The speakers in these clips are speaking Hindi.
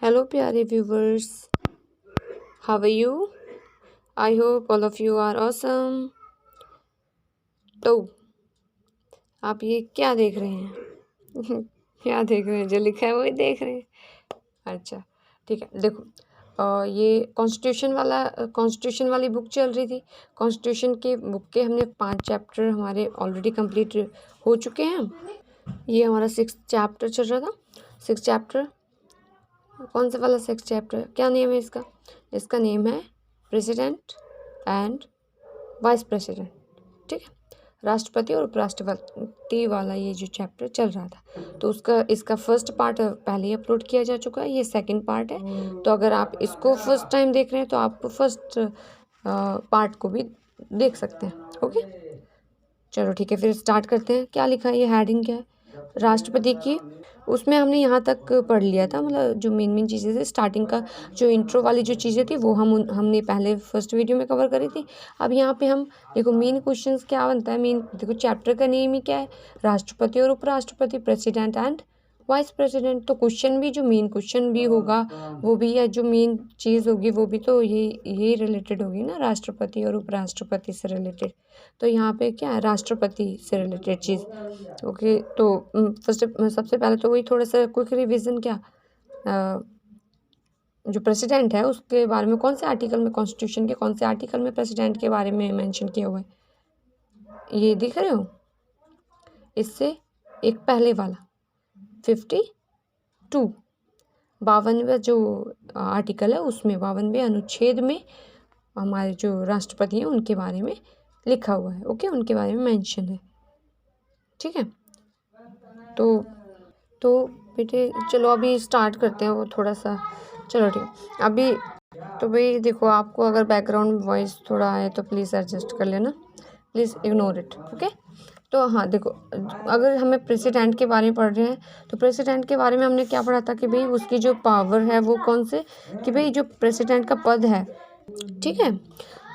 हेलो प्यारे viewers, how are you? I hope all of you are awesome. तो आप ये क्या देख रहे हैं? क्या देख रहे हैं? जो लिखा है वही देख रहे हैं। अच्छा ठीक है, देखो ये कॉन्स्टिट्यूशन वाली बुक चल रही थी। कॉन्स्टिट्यूशन की बुक के हमने 5 चैप्टर हमारे ऑलरेडी कंप्लीट हो चुके हैं। ये हमारा 6th चैप्टर चल रहा था। 6th चैप्टर कौन सा वाला 6th चैप्टर? क्या नेम है इसका? इसका नेम है प्रेसिडेंट एंड वाइस प्रेसिडेंट। ठीक है, राष्ट्रपति और उपराष्ट्रपति वाला ये जो चैप्टर चल रहा था, तो इसका फर्स्ट पार्ट पहले ही अपलोड किया जा चुका है। ये सेकंड पार्ट है। तो अगर आप इसको फर्स्ट टाइम देख रहे हैं तो आप फर्स्ट पार्ट को भी देख सकते हैं। ओके, चलो ठीक है, फिर स्टार्ट करते हैं। क्या लिखा है? ये हेडिंग क्या है? राष्ट्रपति की। उसमें हमने यहाँ तक पढ़ लिया था, मतलब जो मेन चीज़ें थी स्टार्टिंग का, जो इंट्रो वाली जो चीज़ें थी वो हमने पहले फर्स्ट वीडियो में कवर करी थी। अब यहाँ पे हम देखो मेन क्वेश्चंस क्या बनता है। मेन देखो चैप्टर का नेम ही क्या है? राष्ट्रपति और उपराष्ट्रपति, प्रेसिडेंट एंड वाइस प्रेसिडेंट। तो क्वेश्चन भी, जो मेन क्वेश्चन भी होगा वो भी, या जो मेन चीज़ होगी वो भी तो ये रिलेटेड होगी ना, राष्ट्रपति और उपराष्ट्रपति से रिलेटेड। तो यहाँ पे क्या है? राष्ट्रपति से रिलेटेड चीज़। ओके, तो सबसे पहले तो वही थोड़ा सा क्विक रिवीजन। क्या जो प्रेसिडेंट है उसके बारे में कौन से आर्टिकल में, कॉन्स्टिट्यूशन के कौन से आर्टिकल में प्रेसिडेंट के बारे में मेंशन किया हुआ है? ये दिख रहे हो? इससे एक पहले वाला 52 52वां जो आर्टिकल है उसमें 52वें अनुच्छेद में हमारे जो राष्ट्रपति हैं उनके बारे में लिखा हुआ है। ओके, उनके बारे में मेंशन है। ठीक है, तो बेटे चलो अभी स्टार्ट करते हैं। वो थोड़ा सा, चलो ठीक है अभी। तो भाई देखो, आपको अगर बैकग्राउंड वॉइस थोड़ा आए तो प्लीज़ एडजस्ट कर लेना, प्लीज़ इग्नोर इट। ओके, तो हाँ देखो, अगर हमें प्रेसिडेंट के बारे में पढ़ रहे हैं तो प्रेसिडेंट के बारे में हमने क्या पढ़ा था कि भाई उसकी जो पावर है वो कौन से, कि भाई जो प्रेसिडेंट का पद है, ठीक है,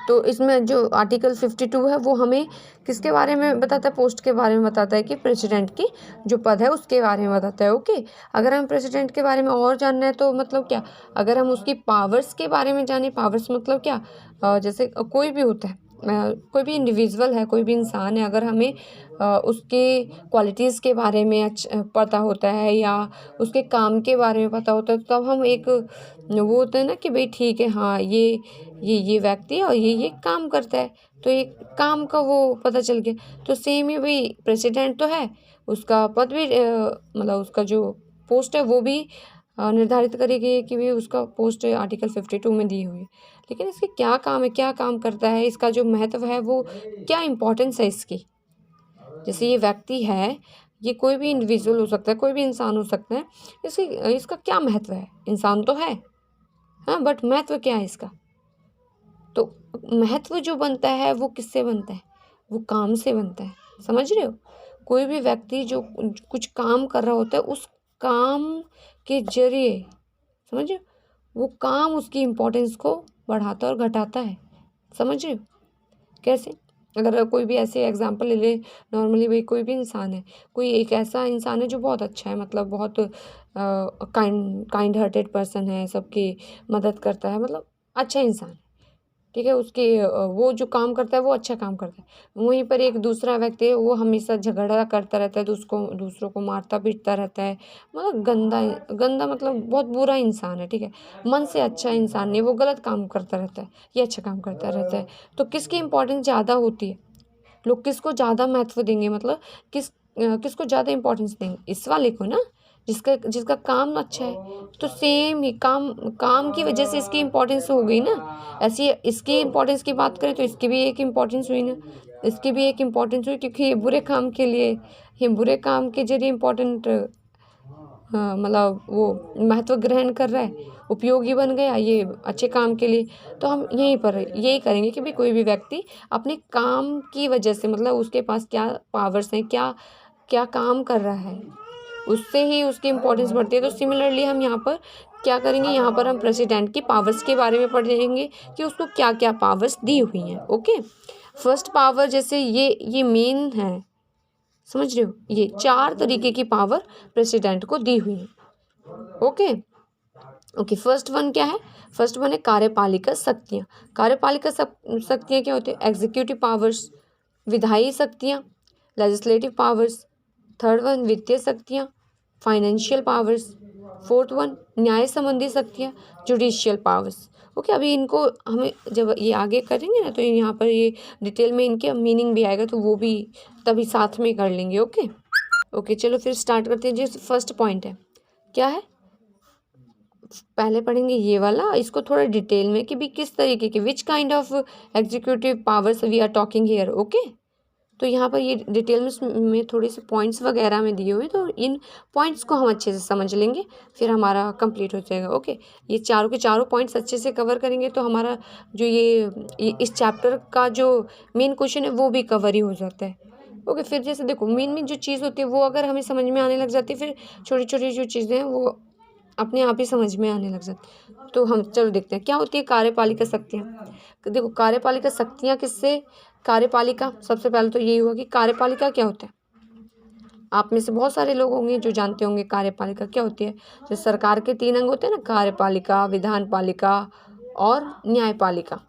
तो इसमें जो आर्टिकल 52 है वो हमें किसके बारे में बताता है? पोस्ट के बारे में बताता है कि प्रेसिडेंट की जो पद है उसके बारे में बताता है। ओके, अगर हम प्रेसिडेंट के बारे में और जानना है तो मतलब क्या, अगर हम उसकी पावर्स के बारे में जाने, पावर्स मतलब क्या, जैसे कोई भी होता है, कोई भी इंडिविजुअल है, कोई भी इंसान है, अगर हमें उसके क्वालिटीज़ के बारे में पता होता है या उसके काम के बारे में पता होता है, तो तब हम एक वो होता है ना कि भाई ठीक है, हाँ ये व्यक्ति है और ये काम करता है, तो एक काम का वो पता चल गया। तो सेम ही भाई प्रेसिडेंट तो है, उसका पद भी मतलब उसका जो पोस्ट है वो भी निर्धारित करेगी कि भाई उसका पोस्ट आर्टिकल 52 में दी हुई है। लेकिन इसके क्या काम है, क्या काम करता है, इसका जो महत्व है वो क्या इम्पोर्टेंस है इसकी। जैसे ये व्यक्ति है, ये कोई भी इंडिविजुअल हो सकता है, कोई भी इंसान हो सकता है, इसका क्या महत्व है? इंसान तो है, हाँ, बट महत्व क्या है इसका? तो महत्व जो बनता है वो किससे बनता है? वो काम से बनता है। समझ रहे हो? कोई भी व्यक्ति जो कुछ काम कर रहा होता है, उस काम के जरिए, समझ रहे हो, वो काम उसकी इम्पोर्टेंस को बढ़ाता और घटाता है। समझ रहे हो? कैसे? अगर कोई भी ऐसे एग्जांपल ले ले, नॉर्मली भाई कोई भी इंसान है, कोई एक ऐसा इंसान है जो बहुत अच्छा है, मतलब बहुत काइंड हार्टेड पर्सन है, सबकी मदद करता है, मतलब अच्छा इंसान है, ठीक है, उसके वो जो काम करता है वो अच्छा काम करता है। वहीं पर एक दूसरा व्यक्ति है, वो हमेशा झगड़ा करता रहता है, दूसरों को मारता पीटता रहता है, मतलब गंदा गंदा, मतलब बहुत बुरा इंसान है। ठीक है, मन से अच्छा इंसान नहीं, वो गलत काम करता रहता है, ये अच्छा काम करता रहता है। तो किसकी इम्पोर्टेंस ज़्यादा होती है? लोग किसको ज़्यादा महत्व देंगे, मतलब किसको ज़्यादा इम्पोर्टेंस देंगे? इस वाले को ना, जिसका काम अच्छा है। तो सेम ही काम की वजह से इसकी इम्पोर्टेंस हो गई ना। ऐसी इसकी इम्पोर्टेंस की बात करें तो इसकी भी एक इम्पोर्टेंस हुई ना, इसकी भी एक इम्पोर्टेंस हुई, क्योंकि ये बुरे काम के लिए, ये बुरे काम के जरिए इम्पोर्टेंट, मतलब वो महत्व ग्रहण कर रहा है, उपयोगी बन गया ये अच्छे काम के लिए। तो हम यहीं पर यही करेंगे कि भाई कोई भी व्यक्ति अपने काम की वजह से, मतलब उसके पास क्या पावर्स हैं, क्या क्या काम कर रहा है, उससे ही उसकी इम्पोर्टेंस बढ़ती है। तो सिमिलरली हम यहाँ पर क्या करेंगे, यहाँ पर हम प्रेसिडेंट की पावर्स के बारे में पढ़ेंगे कि उसको क्या क्या पावर्स दी हुई हैं। ओके, फर्स्ट पावर, जैसे ये मेन है, समझ रहे हो, ये 4 तरीके की पावर प्रेसिडेंट को दी हुई है। ओके, ओके, फर्स्ट वन क्या है? फर्स्ट वन है कार्यपालिका शक्तियाँ। कार्यपालिका शक्तियाँ क्या होती है? एग्जीक्यूटिव पावर्स, विधायी शक्तियाँ, लेजिस्लेटिव पावर्स। थर्ड वन वित्तीय शक्तियाँ, फाइनेंशियल पावर्स। फोर्थ वन न्याय संबंधी शक्तियाँ, जुडिशियल पावर्स। ओके, अभी इनको हमें जब ये आगे करेंगे ना तो यहाँ पर ये डिटेल में इनके मीनिंग भी आएगा, तो वो भी तभी साथ में कर लेंगे। ओके ओके, चलो फिर स्टार्ट करते हैं। जो फर्स्ट पॉइंट है क्या है, पहले पढ़ेंगे ये वाला, इसको थोड़ा डिटेल में कि भी किस तरीके के, which kind of executive powers we are talking here. Okay, तो यहाँ पर ये डिटेल में थोड़े से पॉइंट्स वगैरह में दिए हुए हैं, तो इन पॉइंट्स को हम अच्छे से समझ लेंगे, फिर हमारा कंप्लीट हो जाएगा। ओके, ये चारों के चारों पॉइंट्स अच्छे से कवर करेंगे तो हमारा जो ये इस चैप्टर का जो मेन क्वेश्चन है वो भी कवर ही हो जाता है। ओके, फिर जैसे देखो मेन जो चीज़ होती है वो अगर हमें समझ में आने लग जाती है, फिर छोटी छोटी जो चीज़ें हैं वो अपने आप ही समझ में आने लग जाती। तो हम चलो देखते हैं क्या होती है कार्यपालिका शक्तियाँ। देखो कार्यपालिका शक्तियाँ किससे, कार्यपालिका, सबसे पहले तो यही हुआ कि कार्यपालिका क्या होता है। आप में से बहुत सारे लोग होंगे जो जानते होंगे कार्यपालिका क्या होती है। जैसे सरकार के 3 अंग होते हैं ना, कार्यपालिका, विधानपालिका और न्यायपालिका।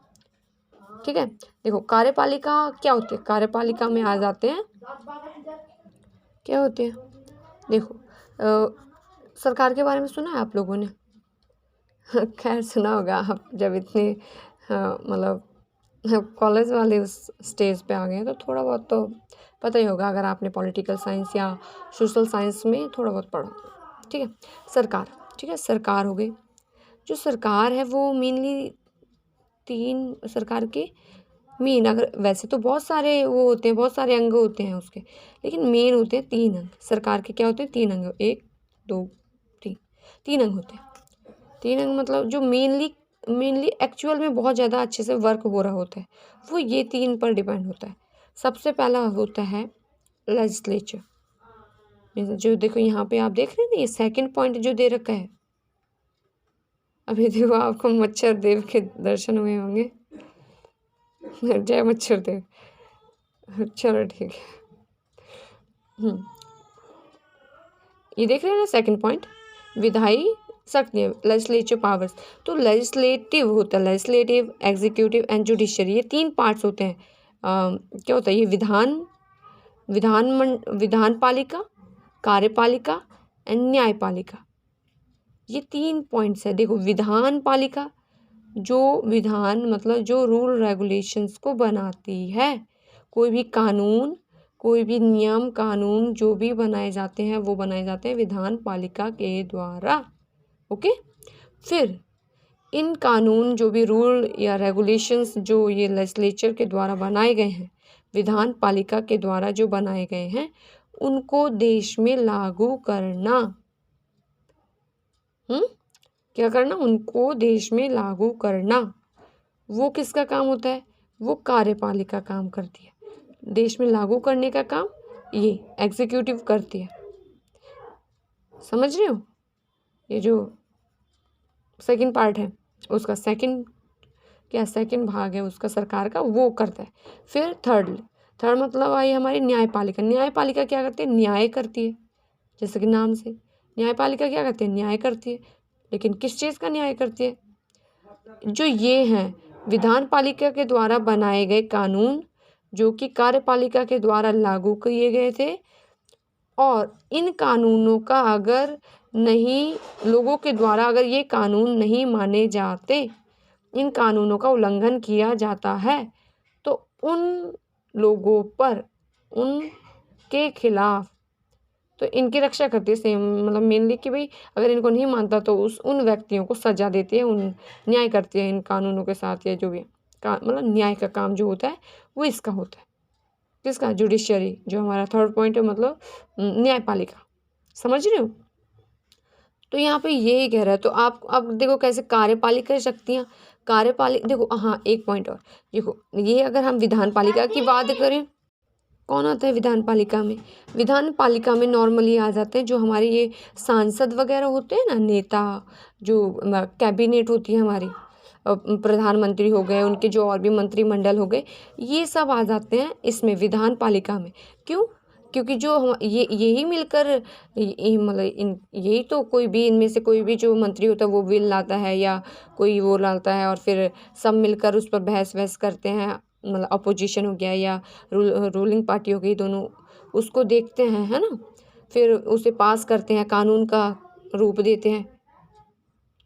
ठीक है, देखो कार्यपालिका क्या होती है, कार्यपालिका में आ जाते हैं क्या होते हैं। देखो सरकार के बारे में सुना है आप लोगों ने? खैर सुना होगा आप जब इतने मतलब कॉलेज वाले उस स्टेज पे आ गए हैं तो थोड़ा बहुत तो पता ही होगा, अगर आपने पॉलिटिकल साइंस या सोशल साइंस में थोड़ा बहुत पढ़ा। ठीक है, सरकार, ठीक है, सरकार हो गई। जो सरकार है वो मेनली 3 सरकार के मेन, अगर वैसे तो बहुत सारे वो होते हैं, बहुत सारे अंग होते हैं उसके, लेकिन मेन होते हैं 3 अंग सरकार के। क्या होते हैं? 3 अंग, 1 2 3, 3 अंग होते हैं। 3 अंग मतलब जो मेनली एक्चुअल में बहुत ज़्यादा अच्छे से वर्क हो रहा होता है वो ये 3 पर डिपेंड होता है। सबसे पहला होता है लेजिस्लेचर। जो देखो यहाँ पे आप देख रहे हैं ना, ये सेकंड पॉइंट जो दे रखा है, अभी देखो आपको मच्छर देव के दर्शन हुए होंगे। जय मच्छर देव। चलो ठीक है। ये देख रहे हैं ना सेकंड पॉइंट, विधायी शक्तियाँ, लेजिस्लेटिव पावर्स। तो लेजिस्लेटिव होता है, लेजिस्लेटिव, एग्जीक्यूटिव एंड जुडिशरी, ये 3 पार्ट्स होते हैं। क्या होता है ये, विधानपालिका, कार्यपालिका एंड न्यायपालिका, ये 3 पॉइंट्स है। देखो विधानपालिका जो विधान मतलब जो रूल रेगुलेशंस को बनाती है, कोई भी कानून, कोई भी नियम कानून जो भी बनाए जाते हैं वो बनाए जाते हैं विधानपालिका के द्वारा। ओके, फिर इन कानून जो भी रूल या रेगुलेशंस जो ये लेजिस्लेचर के द्वारा बनाए गए हैं, विधानपालिका के द्वारा जो बनाए गए हैं, उनको देश में लागू करना। क्या करना? उनको देश में लागू करना। वो किसका काम होता है? वो कार्यपालिका काम करती है। देश में लागू करने का काम ये एग्जीक्यूटिव करती है। समझ रहे हो? ये जो सेकंड पार्ट है उसका सेकंड भाग है उसका सरकार का, वो करता है। फिर थर्ड मतलब आई हमारी न्यायपालिका। न्यायपालिका क्या करती है? न्याय करती है, जैसे कि नाम से। न्यायपालिका क्या करती है? न्याय करती है। लेकिन किस चीज़ का न्याय करती है? जो ये हैं विधानपालिका के द्वारा बनाए गए कानून जो कि कार्यपालिका के द्वारा लागू किए गए थे, और इन कानूनों का अगर नहीं, लोगों के द्वारा अगर ये कानून नहीं माने जाते, इन कानूनों का उल्लंघन किया जाता है, तो उन लोगों पर, उनके खिलाफ, तो इनकी रक्षा करती है सेम, मतलब मेनली कि भाई अगर इनको नहीं मानता तो उन व्यक्तियों को सजा देती है, उन न्याय करती है इन कानूनों के साथ, या जो भी मतलब न्याय का काम जो होता है वो इसका होता है। किसका? जुडिशरी, जो हमारा थर्ड पॉइंट है, मतलब न्यायपालिका। समझ रहे हो? तो यहाँ पे यही कह रहा है। तो आप अब देखो कैसे कार्यपालिका शक्तियाँ, कार्यपालिका, देखो हाँ एक पॉइंट और, देखो ये अगर हम विधानपालिका की बात करें, कौन आता है विधानपालिका में? विधानपालिका में नॉर्मली आ जाते हैं जो हमारे ये सांसद वगैरह होते हैं ना, नेता, जो कैबिनेट होती है हमारी, प्रधानमंत्री हो गए, उनके जो और भी मंत्रिमंडल हो गए, ये सब आ जाते हैं इसमें विधानपालिका में। क्यों? क्योंकि जो हम ये यही मिलकर मतलब यही तो कोई भी इनमें से कोई भी जो मंत्री होता है वो बिल लाता है या कोई वो लाता है और फिर सब मिलकर उस पर बहस वहस करते हैं। मतलब अपोजिशन हो गया या रूलिंग पार्टी हो गई, दोनों उसको देखते हैं, है ना, फिर उसे पास करते हैं, कानून का रूप देते हैं।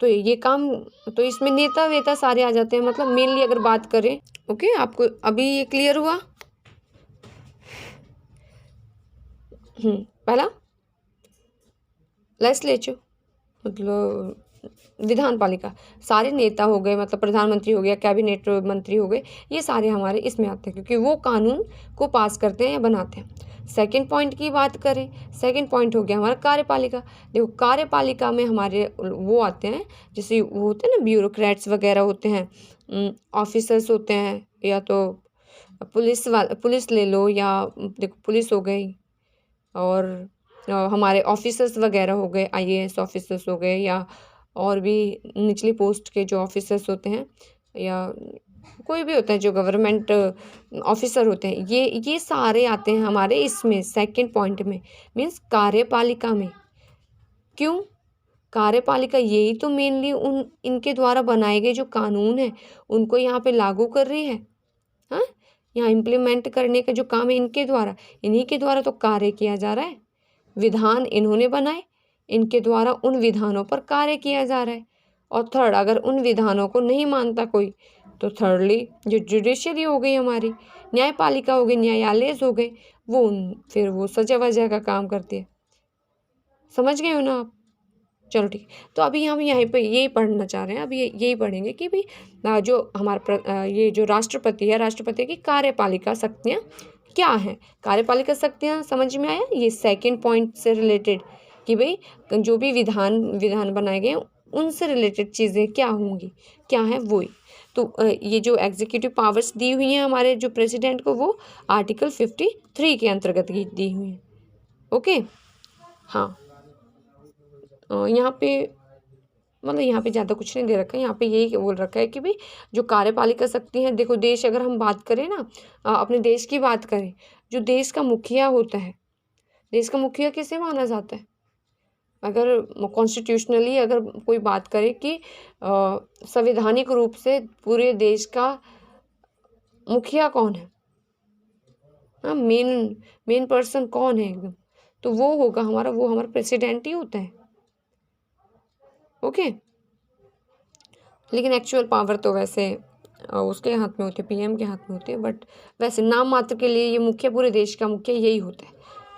तो ये काम, तो इसमें नेता वेता सारे आ जाते हैं। मतलब मेनली अगर बात करें, ओके, आपको अभी ये क्लियर हुआ? पहला लेजिस्लेचर मतलब विधान पालिका, सारे नेता हो गए, मतलब प्रधानमंत्री हो गया, कैबिनेट मंत्री हो गए, ये सारे हमारे इसमें आते हैं क्योंकि वो कानून को पास करते हैं या बनाते हैं। सेकंड पॉइंट की बात करें, सेकंड पॉइंट हो गया हमारा कार्यपालिका। देखो कार्यपालिका में हमारे वो आते हैं, जैसे वो होते हैं ना ब्यूरोक्रेट्स वगैरह होते हैं, ऑफिसर्स होते हैं, या तो पुलिस ले लो, या देखो पुलिस हो गई, और हमारे ऑफिसर्स वगैरह हो गए, आईएएस ऑफिसर्स हो गए, या और भी निचली पोस्ट के जो ऑफिसर्स होते हैं, या कोई भी होता है जो गवर्नमेंट ऑफिसर होते हैं, ये सारे आते हैं हमारे इसमें सेकंड पॉइंट में, मीन्स कार्यपालिका में। क्यों? कार्यपालिका यही तो मेनली इनके द्वारा बनाए गए जो कानून है उनको यहाँ पे लागू कर रही है। हाँ, यहाँ इम्प्लीमेंट करने का जो काम है इनके द्वारा, इन्हीं के द्वारा तो कार्य किया जा रहा है। विधान इन्होंने बनाए, इनके द्वारा उन विधानों पर कार्य किया जा रहा है। और थर्ड, अगर उन विधानों को नहीं मानता कोई, तो थर्डली जो जुडिशरी हो गई हमारी, न्यायपालिका हो गई, न्यायालय हो गए, वो फिर वो सजा वजह का काम करती है। समझ गए हो ना आप? चलो ठीक है। तो अभी हम यहाँ पे यही पढ़ना चाह रहे हैं, अभी यही पढ़ेंगे कि भाई जो हमारा ये जो राष्ट्रपति है, राष्ट्रपति की कार्यपालिका शक्तियाँ क्या हैं। कार्यपालिका शक्तियाँ समझ में आया? ये सेकंड पॉइंट से रिलेटेड कि भाई जो भी विधान बनाए गए उनसे रिलेटेड चीज़ें क्या होंगी, क्या है वही। तो ये जो एग्जीक्यूटिव पावर्स दी हुई हैं हमारे जो प्रेसिडेंट को, वो आर्टिकल 53 के अंतर्गत दी हुई हैं। ओके, हाँ, यहाँ पे मतलब यहाँ पे ज़्यादा कुछ नहीं दे रखा है, यहाँ पे यही बोल रखा है कि भाई जो कार्यपालिका शक्ति है, देखो देश अगर हम बात करें ना, अपने देश की बात करें, जो देश का मुखिया होता है, देश का मुखिया किसे माना जाता है? अगर कॉन्स्टिट्यूशनली अगर कोई बात करे कि संवैधानिक रूप से पूरे देश का मुखिया कौन है, हाँ, मेन पर्सन कौन है एकदम, तो वो होगा हमारा प्रेसिडेंट ही होता है। ओके, लेकिन एक्चुअल पावर तो वैसे उसके हाथ में होती है, पीएम के हाथ में होती है, बट वैसे नाम मात्र के लिए ये मुखिया, पूरे देश का मुखिया यही होता है।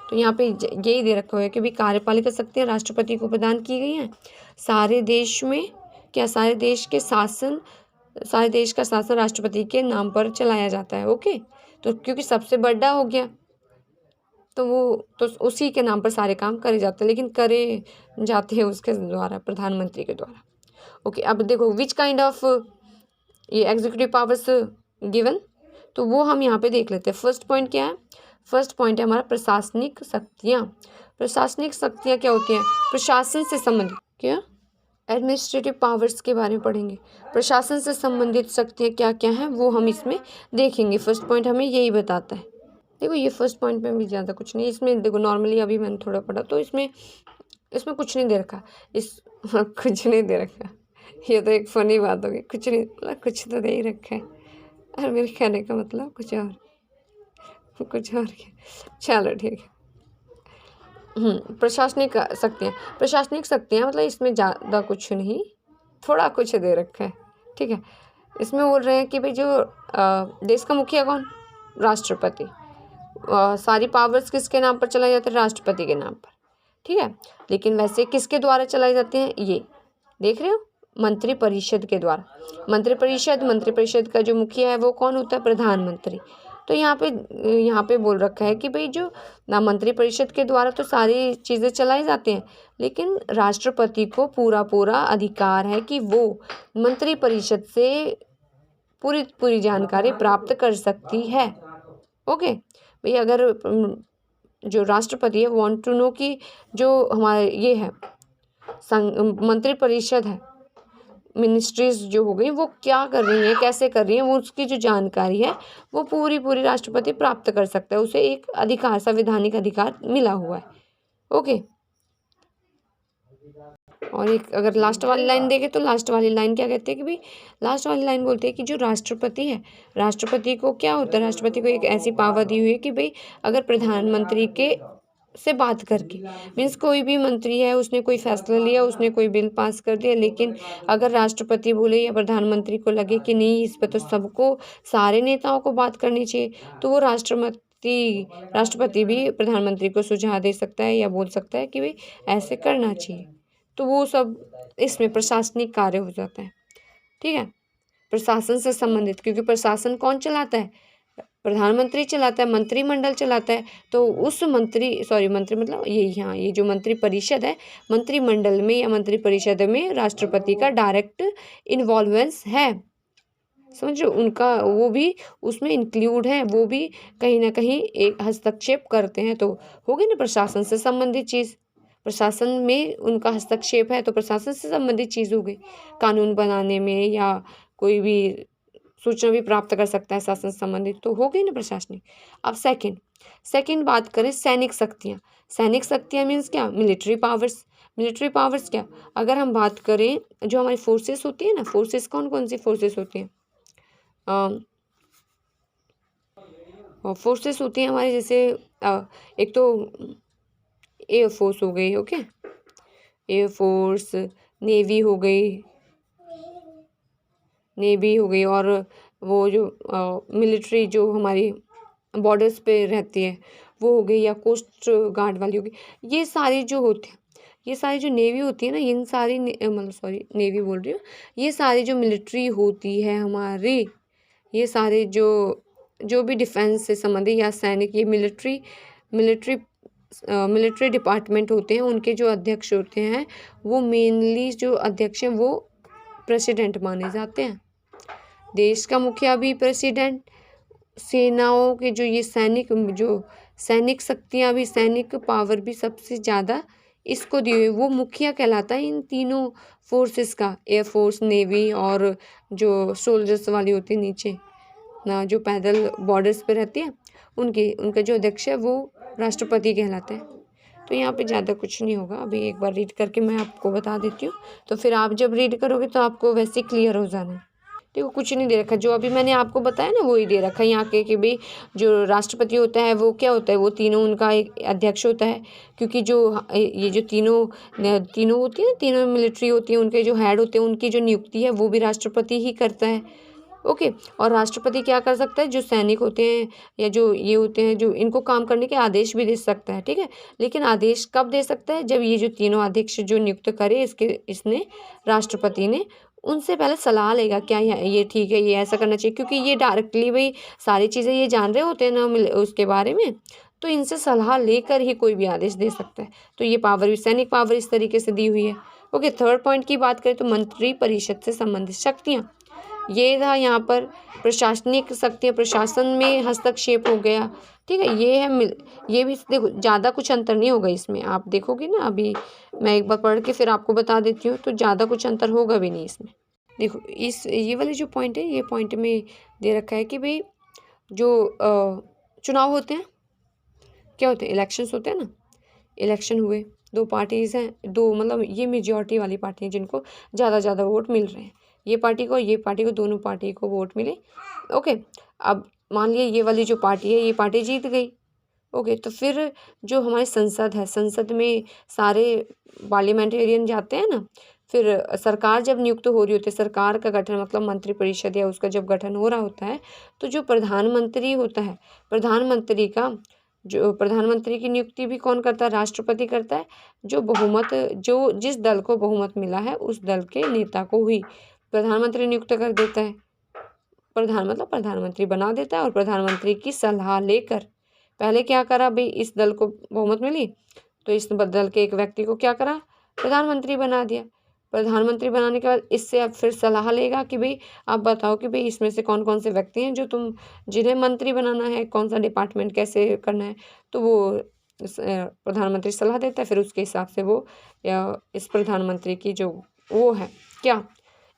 तो यहाँ पे यही दे रखा है कि भाई कार्यपालिका शक्तियाँ राष्ट्रपति को प्रदान की गई हैं। सारे देश में क्या, सारे देश का शासन राष्ट्रपति के नाम पर चलाया जाता है। ओके, तो क्योंकि सबसे बड़ा हो गया तो वो तो उसी के नाम पर सारे काम करे जाते हैं, लेकिन करे जाते हैं उसके द्वारा, प्रधानमंत्री के द्वारा। ओके, अब देखो विच काइंड ऑफ ये एग्जीक्यूटिव पावर्स गिवन, तो वो हम यहाँ पे देख लेते हैं। फर्स्ट पॉइंट क्या है? फर्स्ट पॉइंट है हमारा प्रशासनिक शक्तियाँ। प्रशासनिक शक्तियाँ क्या होती हैं? प्रशासन से संबंधित, क्या एडमिनिस्ट्रेटिव पावर्स के बारे में पढ़ेंगे। प्रशासन से संबंधित शक्तियाँ क्या क्या हैं वो हम इसमें देखेंगे। फर्स्ट पॉइंट हमें यही बताता है। देखो ये फर्स्ट पॉइंट में भी ज़्यादा कुछ नहीं, इसमें देखो नॉर्मली अभी मैंने थोड़ा पढ़ा तो इसमें कुछ नहीं दे रखा, कुछ नहीं दे रखा। ये तो एक फ़नी बात होगी, कुछ नहीं, मतलब कुछ तो दे ही रखा है, और मेरे कहने का मतलब कुछ और क्या। चलो ठीक है। प्रशासनिक शक्तियाँ मतलब इसमें ज़्यादा कुछ नहीं, थोड़ा कुछ दे रखा है, ठीक है। इसमें बोल रहे हैं कि भाई जो देश का मुखिया कौन? राष्ट्रपति। सारी पावर्स किसके नाम पर चलाई जाती है? राष्ट्रपति के नाम पर, ठीक है। लेकिन वैसे किसके द्वारा चलाई जाती हैं? ये देख रहे हो, मंत्रिपरिषद के द्वारा। मंत्रिपरिषद का जो मुखिया है वो कौन होता है? प्रधानमंत्री। तो यहाँ पे बोल रखा है कि भाई जो ना मंत्रिपरिषद के द्वारा तो सारी चीज़ें चलाई जाती हैं, लेकिन राष्ट्रपति को पूरा अधिकार है कि वो मंत्रिपरिषद से पूरी जानकारी प्राप्त कर सकती है। ओके भाई, अगर जो राष्ट्रपति है वांट टू नो कि जो हमारे ये है मंत्रिपरिषद है, मिनिस्ट्रीज जो हो गई वो क्या कर रही हैं, कैसे कर रही हैं, वो उसकी जो जानकारी है वो पूरी पूरी राष्ट्रपति प्राप्त कर सकता है। उसे एक अधिकार, संवैधानिक अधिकार मिला हुआ है। ओके, और एक अगर लास्ट वाली लाइन देखें तो लास्ट वाली लाइन क्या कहती है कि भाई, लास्ट वाली लाइन बोलती है कि जो राष्ट्रपति है, राष्ट्रपति को क्या होता है, राष्ट्रपति को एक ऐसी पावर दी हुई है कि भाई अगर प्रधानमंत्री के से बात करके, मीन्स कोई भी मंत्री है, उसने कोई फैसला लिया, उसने कोई बिल पास कर दिया, लेकिन अगर राष्ट्रपति बोले या प्रधानमंत्री को लगे कि नहीं इस पर तो सबको, सारे नेताओं को बात करनी चाहिए, तो वो राष्ट्रपति भी प्रधानमंत्री को सुझाव दे सकता है या बोल सकता है कि भाई ऐसे करना चाहिए। तो वो सब इसमें प्रशासनिक कार्य हो जाता है। ठीक है, प्रशासन से संबंधित, क्योंकि प्रशासन कौन चलाता है, प्रधानमंत्री चलाता है, मंत्रिमंडल चलाता है। तो उस मंत्री मतलब ये जो मंत्री परिषद है, मंत्रिमंडल में या मंत्री परिषद में राष्ट्रपति का डायरेक्ट इन्वॉल्वेंस है, समझ लो, उनका वो भी उसमें इंक्लूड है, वो भी कहीं ना कहीं एक हस्तक्षेप करते हैं। तो हो गई ना प्रशासन से संबंधित चीज़, प्रशासन में उनका हस्तक्षेप है तो प्रशासन से संबंधित चीज़ हो गई, कानून बनाने में या कोई भी सूचना भी प्राप्त कर सकता है शासन संबंधित, तो हो गई ना प्रशासनिक। अब सेकंड बात करें सैनिक शक्तियाँ। सैनिक शक्तियाँ मीन्स क्या, मिलिट्री पावर्स क्या, अगर हम बात करें जो हमारी फोर्सेस होती है ना, फोर्सेस कौन कौन सी फोर्सेस होती हैं, फोर्सेस होती हैं हमारी, जैसे एक तो एयर फोर्स हो गई, ओके, एयर फोर्स, नेवी हो गई और वो जो मिलिट्री जो हमारी बॉर्डर्स पे रहती है वो हो गई, या कोस्ट गार्ड वाली हो गई। ये सारी जो होती है, ये सारी जो नेवी होती है ना, इन सारी नेवी बोल रही हूँ, ये सारी जो मिलिट्री होती है हमारी, ये सारे जो भी डिफेंस से संबंधित या सैनिक, ये मिलिट्री डिपार्टमेंट होते हैं, उनके जो अध्यक्ष होते हैं वो मेनली जो अध्यक्ष हैं वो प्रेसिडेंट माने जाते हैं। देश का मुखिया भी प्रेसिडेंट, सेनाओं के जो ये सैनिक शक्तियाँ भी, सैनिक पावर भी सबसे ज़्यादा इसको दी हुई, वो मुखिया कहलाता है इन तीनों फोर्सेस का, एयरफोर्स, नेवी और जो सोल्जर्स वाली होती है नीचे ना, जो पैदल बॉर्डर्स पे रहती है, उनका जो अध्यक्ष है वो राष्ट्रपति कहलाते हैं। तो यहाँ पे ज़्यादा कुछ नहीं होगा, अभी एक बार रीड करके मैं आपको बता देती हूँ, तो फिर आप जब रीड करोगे तो आपको वैसे क्लियर हो जाना। देखो कुछ नहीं दे रखा, जो अभी मैंने आपको बताया ना वही दे रखा है यहाँ के, कि भाई जो राष्ट्रपति होता है वो क्या होता है, वो तीनों, उनका एक अध्यक्ष होता है, क्योंकि जो ये जो तीनों होती है, तीनों मिलिट्री होती है, उनके जो हेड होते हैं उनकी जो नियुक्ति है वो भी राष्ट्रपति ही करता है। ओके, और राष्ट्रपति क्या कर सकता है, जो सैनिक होते हैं या जो ये होते हैं, जो इनको काम करने के आदेश भी दे सकता है। ठीक है, लेकिन आदेश कब दे सकता है, जब ये जो तीनों अध्यक्ष जो नियुक्त करे इसने राष्ट्रपति ने, उनसे पहले सलाह लेगा, क्या ये ठीक है, ये ऐसा करना चाहिए, क्योंकि ये डायरेक्टली भाई सारी चीज़ें ये जान रहे होते हैं ना उसके बारे में, तो इनसे सलाह लेकर ही कोई भी आदेश दे सकता है। तो ये पावर भी, सैनिक पावर इस तरीके से दी हुई है। ओके, थर्ड पॉइंट की बात करें तो मंत्री परिषद से संबंधित शक्तियाँ, ये था यहाँ पर प्रशासनिक शक्तियाँ, प्रशासन में हस्तक्षेप हो गया। ठीक है, ये भी देखो ज़्यादा कुछ अंतर नहीं होगा इसमें, आप देखोगे ना, अभी मैं एक बार पढ़ के फिर आपको बता देती हूँ, तो ज़्यादा कुछ अंतर होगा भी नहीं इसमें। देखो ये वाले जो पॉइंट है, ये पॉइंट में दे रखा है कि भाई जो चुनाव होते हैं, क्या होते हैं, इलेक्शंस होते हैं ना, इलेक्शन हुए, दो पार्टीज़ हैं, दो मतलब ये मेजॉरिटी वाली पार्टी हैं जिनको ज़्यादा वोट मिल रहे हैं, ये पार्टी को दोनों पार्टी को वोट मिले। ओके, अब मान लिया ये वाली जो पार्टी है, ये पार्टी जीत गई। ओके, तो फिर जो हमारी संसद है, संसद में सारे पार्लियामेंटेरियन जाते हैं ना, फिर सरकार जब नियुक्त हो रही होती है, सरकार का गठन मतलब मंत्रिपरिषद या उसका जब गठन हो रहा होता है, तो जो प्रधानमंत्री होता है, प्रधानमंत्री की नियुक्ति भी कौन करता है, राष्ट्रपति करता है। जो जिस दल को बहुमत मिला है उस दल के नेता को ही प्रधानमंत्री नियुक्त कर देता है। प्रधानमंत्री बना देता है, और प्रधानमंत्री की सलाह लेकर, पहले क्या करा भाई, इस दल को बहुमत मिली तो इस दल के एक व्यक्ति को क्या करा, प्रधानमंत्री बना दिया। प्रधानमंत्री बनाने के बाद इससे अब फिर सलाह लेगा कि भाई आप बताओ कि भाई इसमें से कौन कौन से व्यक्ति हैं जो जिन्हें मंत्री बनाना है, कौन सा डिपार्टमेंट कैसे करना है, तो वो प्रधानमंत्री सलाह देता है, फिर उसके हिसाब से वो इस प्रधानमंत्री की जो वो है क्या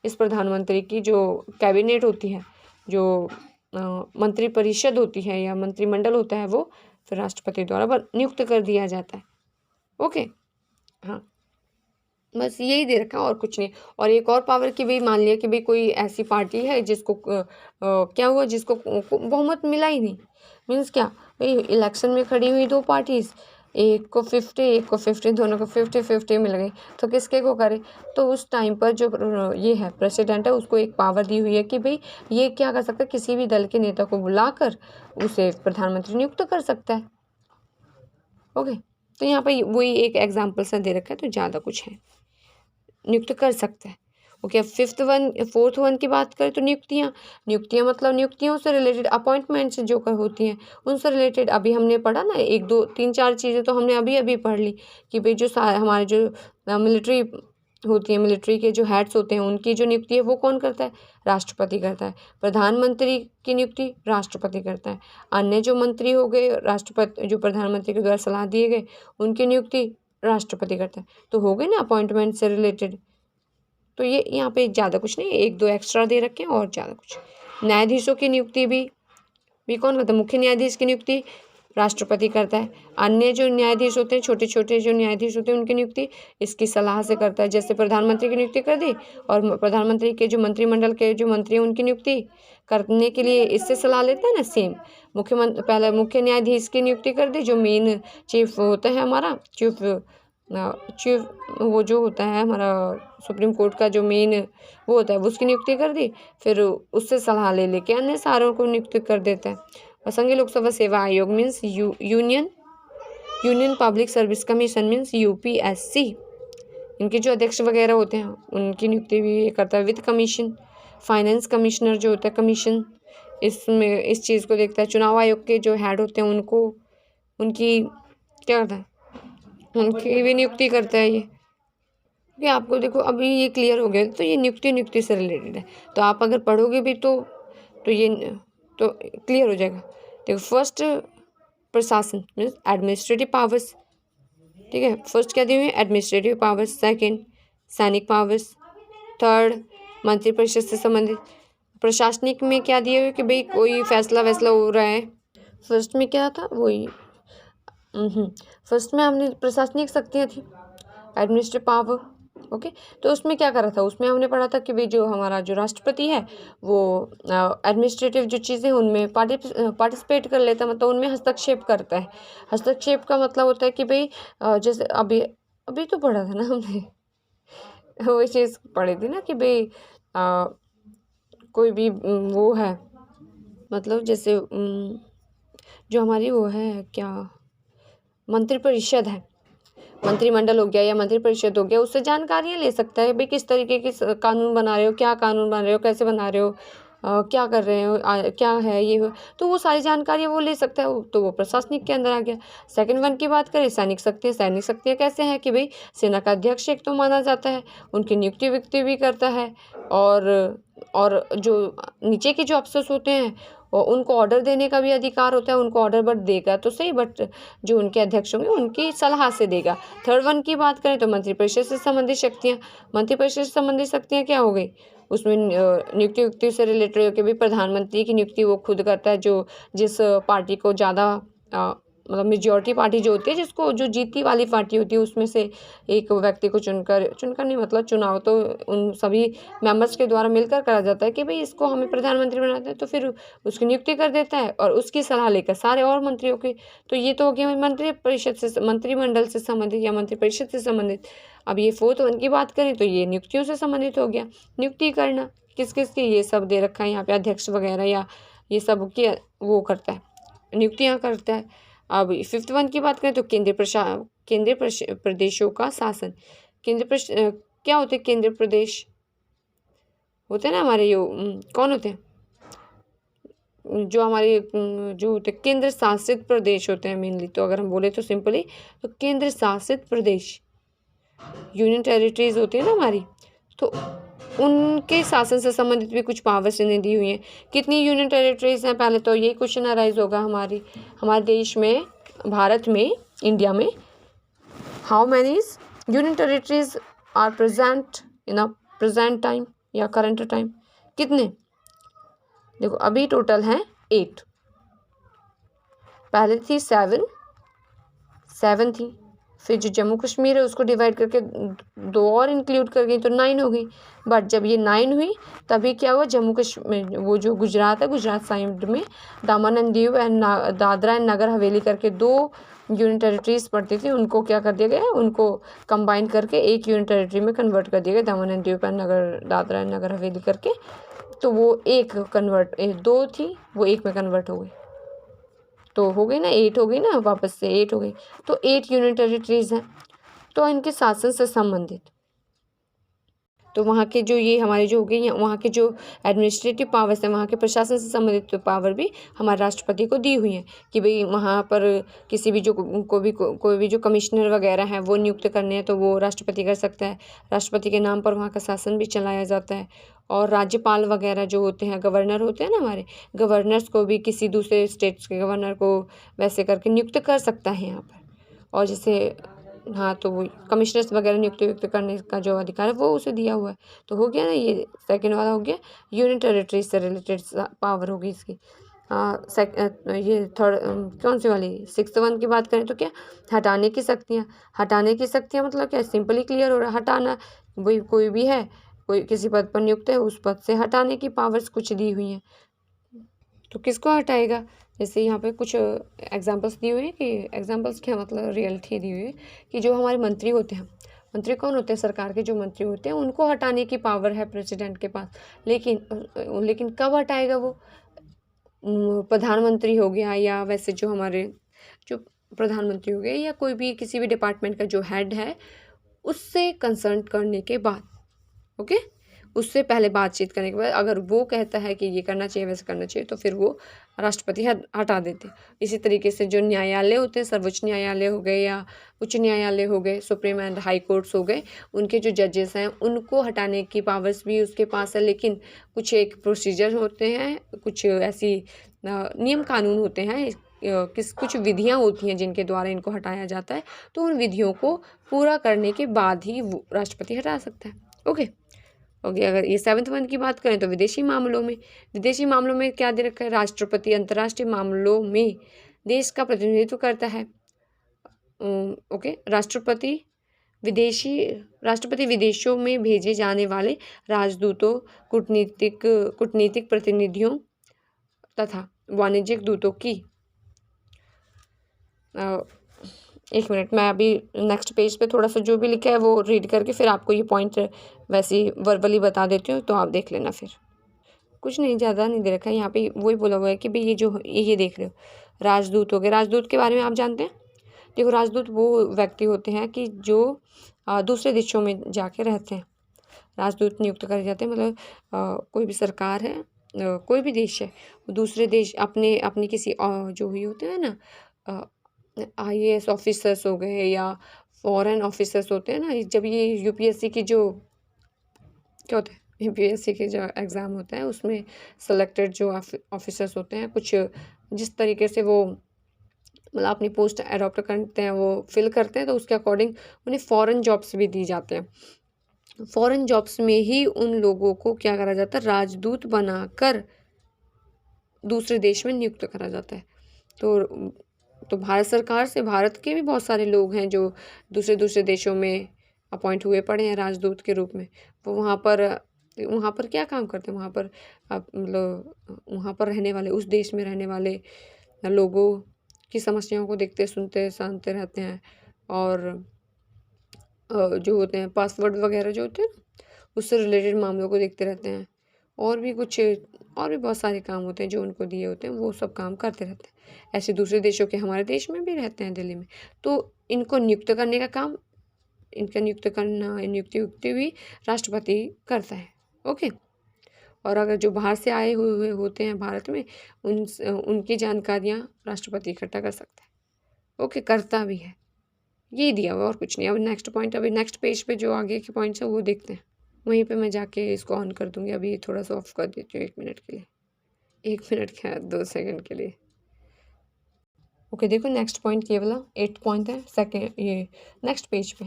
इस प्रधानमंत्री की जो कैबिनेट होती है, जो मंत्रिपरिषद होती है या मंत्रिमंडल होता है, वो फिर राष्ट्रपति द्वारा नियुक्त कर दिया जाता है। ओके, हाँ, बस यही दे रखा है और कुछ नहीं। और एक और पावर की भी मान लिया कि भाई कोई ऐसी पार्टी है जिसको क्या हुआ, जिसको बहुमत मिला ही नहीं। मीन्स क्या, भाई इलेक्शन में खड़ी हुई दो पार्टीज, एक को 50 एक को 50, दोनों को 50-50 मिल गई, तो किसके को करे। तो उस टाइम पर जो ये है प्रेसिडेंट है, उसको एक पावर दी हुई है कि भाई ये क्या कर सकता है, किसी भी दल के नेता को बुलाकर उसे प्रधानमंत्री नियुक्त कर सकता है। ओके, तो यहाँ पर वही एक एग्जाम्पल सा दे रखा है, तो ज़्यादा कुछ है, नियुक्त कर सकता है। ओके, अब फोर्थ वन की बात करें तो नियुक्तियाँ मतलब नियुक्तियों से रिलेटेड अपॉइंटमेंट्स जो कर होती हैं उनसे रिलेटेड। अभी हमने पढ़ा ना, 1 2 3 4 चीज़ें तो हमने अभी पढ़ ली कि भाई जो हमारे जो मिलिट्री होती है, मिलिट्री के जो हेड्स होते हैं उनकी जो नियुक्ति है वो कौन करता है, राष्ट्रपति करता है। प्रधानमंत्री की नियुक्ति राष्ट्रपति करता है। अन्य जो मंत्री हो गए राष्ट्रपति, जो प्रधानमंत्री के द्वारा सलाह दिए गए, उनकी नियुक्ति राष्ट्रपति करता है। तो हो गए ना अपॉइंटमेंट से रिलेटेड। तो ये यहाँ पे ज़्यादा कुछ नहीं, 1 2 एक्स्ट्रा दे रखे हैं और ज़्यादा कुछ। न्यायाधीशों की नियुक्ति भी कौन करता है, मुख्य न्यायाधीश की नियुक्ति राष्ट्रपति करता है। अन्य जो न्यायाधीश होते हैं, छोटे छोटे जो न्यायाधीश होते हैं, उनकी नियुक्ति इसकी सलाह से करता है। जैसे प्रधानमंत्री की नियुक्ति कर दी, और प्रधानमंत्री के जो मंत्रिमंडल के जो मंत्री हैं उनकी नियुक्ति करने के लिए इससे सलाह लेता है ना, सेम पहले मुख्य न्यायाधीश की नियुक्ति कर दी, जो मेन चीफ होता है हमारा, चीफ वो जो होता है हमारा सुप्रीम कोर्ट का जो मेन वो होता है, उसकी नियुक्ति कर दी, फिर उससे सलाह ले लेके अन्य सारों को नियुक्त कर देता है। और संघीय लोकसभा सेवा आयोग means union public service commission means UPSC, इनके जो अध्यक्ष वगैरह होते हैं उनकी नियुक्ति भी ये करता है। वित्त कमीशन, फाइनेंस कमिश्नर जो होता है कमीशन, इसमें इस चीज़ को देखता है। चुनाव आयोग के जो हेड होते हैं उनको उनकी क्या करता है, उनकी भी नियुक्ति करता है ये आपको देखो अभी ये क्लियर हो गया। तो ये नियुक्ति से रिलेटेड है, तो आप अगर पढ़ोगे भी तो ये तो क्लियर हो जाएगा। देखो, फर्स्ट प्रशासन मीन्स एडमिनिस्ट्रेटिव पावर्स, ठीक है, फर्स्ट क्या दी हुई है, एडमिनिस्ट्रेटिव पावर्स। सेकंड सैनिक पावर्स। थर्ड मंत्रिपरिषद से संबंधित। प्रशासनिक में क्या दिए हुए कि भाई कोई फैसला हो रहा है, फर्स्ट में क्या था वही फर्स्ट में हमने प्रशासनिक शक्तियाँ थी, एडमिनिस्ट्रेटिव पावर। ओके, तो उसमें क्या करा था, उसमें हमने पढ़ा था कि भाई जो हमारा जो राष्ट्रपति है वो एडमिनिस्ट्रेटिव जो चीज़ें उनमें पार्टिसिपेट कर लेता है, मतलब उनमें हस्तक्षेप करता है। हस्तक्षेप का मतलब होता है कि भाई जैसे अभी तो पढ़ा था ना हमने वो चीज़ पढ़ी थी ना कि भाई कोई भी वो है, मतलब जैसे जो हमारी वो है क्या मंत्रिपरिषद है, मंत्रिमंडल हो गया या मंत्रिपरिषद हो गया, उससे जानकारियाँ ले सकता है भाई किस तरीके के कानून बना रहे हो, क्या कानून बना रहे हो, कैसे बना रहे हो, क्या कर रहे हो, क्या है ये हो, तो वो सारी जानकारियाँ वो ले सकता है, तो वो प्रशासनिक के अंदर आ गया। सेकंड वन की बात करें, सैनिक शक्तियाँ कैसे हैं कि भाई सेना का अध्यक्ष एक तो माना जाता है, उनकी नियुक्ति भी करता है, और जो नीचे के जो अफसर्स होते हैं और उनको ऑर्डर देने का भी अधिकार होता है, उनको ऑर्डर बट देगा तो सही, बट जो उनके अध्यक्ष होंगे उनकी सलाह से देगा। थर्ड वन की बात करें तो मंत्रिपरिषद से संबंधित शक्तियाँ क्या हो गई, उसमें नियुक्ति से रिलेटेड हो के भी प्रधानमंत्री की नियुक्ति वो खुद करता है, जो जिस पार्टी को ज़्यादा मतलब मेजॉरिटी पार्टी जो होती है, जिसको जो जीती वाली पार्टी होती है, उसमें से एक व्यक्ति को चुनकर नहीं, मतलब चुनाव तो उन सभी मेंबर्स के द्वारा मिलकर करा जाता है कि भाई इसको हमें प्रधानमंत्री बनाते हैं, तो फिर उसकी नियुक्ति कर देता है और उसकी सलाह लेकर सारे और मंत्रियों की। तो ये तो हो गया मंत्रिमंडल से संबंधित या मंत्रिपरिषद से संबंधित। अब ये फोर्थ वन की बात करें तो ये नियुक्तियों से संबंधित हो गया, नियुक्ति करना किस की, ये सब दे रखा है यहाँ पे, अध्यक्ष वगैरह या ये सब की वो करता है, नियुक्तियाँ करता है। अब फिफ्थ वन की बात करें तो केंद्रीय प्रदेशों का शासन। क्या होते हैं केंद्रीय प्रदेश, होते हैं ना हमारे ये कौन होते हैं, जो हमारे जो होते हैं केंद्र शासित प्रदेश होते हैं मेनली। तो अगर हम बोले तो सिंपली तो केंद्र शासित प्रदेश, यूनियन टेरिटरीज होती है ना हमारी, तो उनके शासन से संबंधित भी कुछ पावर्स इन्हें दी हुई हैं। कितनी यूनियन टेरिटरीज हैं, पहले तो ये क्वेश्चन अराइज होगा हमारे देश में, भारत में, इंडिया में, how many union territories are present in a present time. या करंट टाइम कितने, देखो अभी टोटल हैं 8, पहले थी 7 थी, फिर जो जम्मू कश्मीर है उसको डिवाइड करके 2 और इंक्लूड कर गई तो 9 हो गई। बट जब ये 9 हुई तभी क्या हुआ, जम्मू कश्मीर वो जो गुजरात है, गुजरात साइड में Daman and Diu and Dadra and Nagar Haveli करके 2 यूनियन टेरिटरीज पड़ती थी, उनको क्या कर दिया गया, उनको कंबाइन करके एक यूनियन टेरिटरी में कन्वर्ट कर दिया गया, Daman and Diu and Nagar Dadra and Nagar Haveli करके। तो वो एक कन्वर्ट 2 थी वो एक में कन्वर्ट हो गई, तो हो गई ना 8 हो गई ना, वापस से 8 हो गई। तो 8 यूनियन टेरिटरीज हैं। तो इनके शासन से संबंधित, तो वहाँ के जो ये हमारे जो हो गई वहाँ के जो एडमिनिस्ट्रेटिव पावर्स हैं, वहाँ के प्रशासन से संबंधित पावर भी हमारे राष्ट्रपति को दी हुई हैं कि भाई वहाँ पर किसी भी जो कोई भी जो कमिश्नर वगैरह हैं वो नियुक्त करने हैं तो वो राष्ट्रपति कर सकता है। राष्ट्रपति के नाम पर वहाँ का शासन भी चलाया जाता है। और राज्यपाल वगैरह जो होते हैं, गवर्नर होते हैं ना हमारे, गवर्नर्स को भी किसी दूसरे स्टेट्स के गवर्नर को वैसे करके नियुक्त कर सकता है यहाँ पर। और जैसे हाँ, तो वो कमिश्नर्स वगैरह नियुक्त करने का जो अधिकार है वो उसे दिया हुआ है। तो हो गया ना, ये सेकंड वाला हो गया, यूनियन टेरिटरी से रिलेटेड पावर होगी इसकी। ये थर्ड कौन सी वाली 6th वन की बात करें तो क्या, हटाने की शक्तियाँ। हटाने की शक्तियाँ मतलब क्या, सिंपली क्लियर हो रहा है, हटाना। वही कोई भी है, कोई किसी पद पर नियुक्त है, उस पद से हटाने की पावर्स कुछ दी हुई हैं। तो किसको हटाएगा, जैसे यहाँ पे कुछ एग्जांपल्स दिए हुए हैं कि एग्जांपल्स क्या मतलब रियलिटी दी हुई है कि जो हमारे मंत्री होते हैं, मंत्री कौन होते हैं, सरकार के जो मंत्री होते हैं उनको हटाने की पावर है प्रेसिडेंट के पास। लेकिन कब हटाएगा वो, प्रधानमंत्री हो गया या वैसे जो हमारे जो प्रधानमंत्री हो गए या कोई भी किसी भी डिपार्टमेंट का जो हेड है उससे कंसल्ट करने के बाद, ओके, उससे पहले बातचीत करने के बाद अगर वो कहता है कि ये करना चाहिए वैसे करना चाहिए तो फिर वो राष्ट्रपति हटा देते। इसी तरीके से जो न्यायालय होते हैं, सर्वोच्च न्यायालय हो गए या उच्च न्यायालय हो गए, सुप्रीम एंड हाई कोर्ट्स हो गए, उनके जो जजेस हैं उनको हटाने की पावर्स भी उसके पास है। लेकिन कुछ एक प्रोसीजर होते हैं, कुछ ऐसी नियम कानून होते हैं, कुछ विधियाँ होती हैं जिनके द्वारा इनको हटाया जाता है। तो उन विधियों को पूरा करने के बाद ही वो राष्ट्रपति हटा सकता है। ओके, अगर ये 7th वन की बात करें तो विदेशी मामलों में क्या दे रखा है, राष्ट्रपति अंतर्राष्ट्रीय मामलों में देश का प्रतिनिधित्व करता है। ओके, राष्ट्रपति विदेशों में भेजे जाने वाले राजदूतों, कूटनीतिक प्रतिनिधियों तथा वाणिज्यिक दूतों की एक मिनट, मैं अभी नेक्स्ट पेज पे थोड़ा सा जो भी लिखा है वो रीड करके फिर आपको ये पॉइंट वैसे ही वर्बली बता देती हूँ, तो आप देख लेना। फिर कुछ नहीं, ज़्यादा नहीं दे रखा है यहाँ पे, वही बोला हुआ है कि भाई ये देख रहे हो, राजदूत हो गए। राजदूत के बारे में आप जानते हैं, देखो राजदूत वो व्यक्ति होते हैं कि जो दूसरे देशों में जाके रहते हैं। राजदूत नियुक्त करे जाते हैं, मतलब कोई भी सरकार है, कोई भी देश है, दूसरे देश अपने किसी जो हुई होते हैं ना, IAS ऑफिसर्स हो गए या फॉरेन ऑफिसर्स होते हैं ना, जब ये यूपीएससी की जो क्या होता है, यूपीएससी के जो एग्ज़ाम होता है उसमें सेलेक्टेड जो ऑफिसर्स होते हैं, कुछ जिस तरीके से वो मतलब अपनी पोस्ट अडॉप्ट करते हैं, वो फिल करते हैं, तो उसके अकॉर्डिंग उन्हें फ़ॉरेन जॉब्स भी दी जाते हैं। फ़ॉरेन जॉब्स में ही उन लोगों को क्या करा जाता है, राजदूत बनाकर दूसरे देश में नियुक्त करा जाता है। तो भारत सरकार से, भारत के भी बहुत सारे लोग हैं जो दूसरे देशों में अपॉइंट हुए पड़े हैं राजदूत के रूप में। वो वहाँ पर क्या काम करते हैं, वहाँ पर मतलब वहाँ पर रहने वाले, उस देश में रहने वाले लोगों की समस्याओं को देखते, सुनते रहते हैं। और जो होते हैं पासवर्ड वगैरह जो होते हैं उससे रिलेटेड मामलों को देखते रहते हैं। और भी बहुत सारे काम होते हैं जो उनको दिए होते हैं, वो सब काम करते रहते हैं। ऐसे दूसरे देशों के हमारे देश में भी रहते हैं, दिल्ली में। तो इनको नियुक्त करने का काम, नियुक्ति भी राष्ट्रपति करता है। ओके, और अगर जो बाहर से आए हुए होते हैं भारत में, उनकी जानकारियाँ राष्ट्रपति इकट्ठा कर सकता है। ओके, करता भी है, यही दिया हुआ और कुछ नहीं। अब नेक्स्ट पेज पे जो आगे के पॉइंट्स है वो देखते हैं। वहीं पे मैं जाके इसको ऑन कर दूँगी। अभी थोड़ा सा ऑफ कर देती हूँ 1 मिनट के लिए, 1 मिनट क्या 2 सेकंड के लिए। ओके, देखो नेक्स्ट पॉइंट ये वाला 8 पॉइंट है, सेकंड ये नेक्स्ट पेज पे।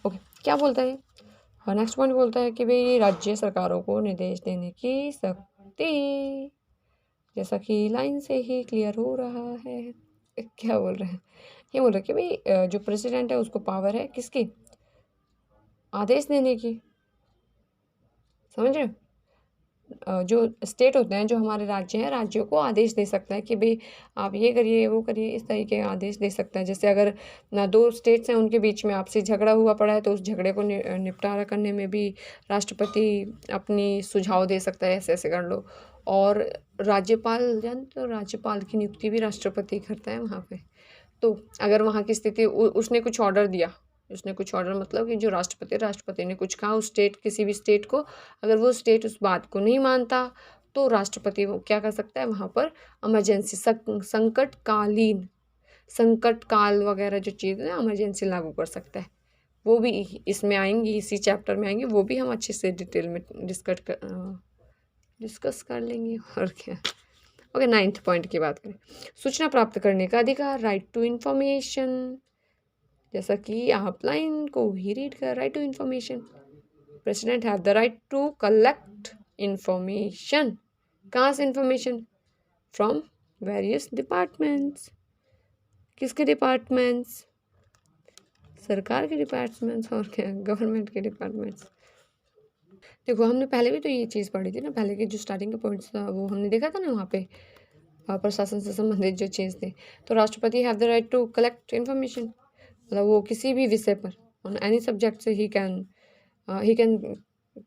ओके, क्या बोलता है, और नेक्स्ट पॉइंट बोलता है कि भाई राज्य सरकारों को निर्देश देने की शक्ति, जैसा कि लाइन से ही क्लियर हो रहा है। क्या बोल रहे हैं, ये बोल रहे हैं कि भाई जो प्रेसिडेंट है उसको पावर है किसकी, आदेश देने की, समझ रहे हो। जो स्टेट होते हैं, जो हमारे राज्य हैं, राज्यों को आदेश दे सकता है कि भाई आप ये करिए वो करिए, इस तरीके का आदेश दे सकता है। जैसे अगर ना दो स्टेट्स हैं उनके बीच में आपसी झगड़ा हुआ पड़ा है तो उस झगड़े को निपटारा करने में भी राष्ट्रपति अपनी सुझाव दे सकता है, ऐसे ऐसे कर लो। और राज्यपाल जानते हो, राज्यपाल की नियुक्ति भी राष्ट्रपति करता है वहाँ पे। तो अगर वहाँ की स्थिति उसने कुछ ऑर्डर दिया, उसने कुछ ऑर्डर मतलब कि जो राष्ट्रपति ने कुछ कहा उस स्टेट, किसी भी स्टेट को, अगर वो स्टेट उस बात को नहीं मानता तो राष्ट्रपति वो क्या कर सकता है, वहाँ पर इमरजेंसी संकट काल वगैरह जो चीज़ है इमरजेंसी लागू कर सकता है। वो भी इसमें आएंगी, इसी चैप्टर में आएंगे, वो भी हम अच्छे से डिटेल में डिस्कस कर लेंगे। और क्या। ओके, 9th पॉइंट की बात करें, सूचना प्राप्त करने का अधिकार, राइट टू इंफॉर्मेशन। जैसा कि आप लाइन को ही रीड कर, right to information, president have the right to collect information. कहाँ से इंफॉर्मेशन, फ्रॉम वेरियस डिपार्टमेंट्स। किसके डिपार्टमेंट्स, सरकार के डिपार्टमेंट्स, और क्या, गवर्नमेंट के डिपार्टमेंट्स। देखो हमने पहले भी तो ये चीज़ पढ़ी थी ना, पहले के जो स्टार्टिंग के पॉइंट्स था वो हमने देखा था ना, वहाँ पे प्रशासन से संबंधित जो चीज़ थी। तो राष्ट्रपति have the right to collect information, मतलब वो किसी भी विषय पर ऑन एनी सब्जेक्ट से ही कैन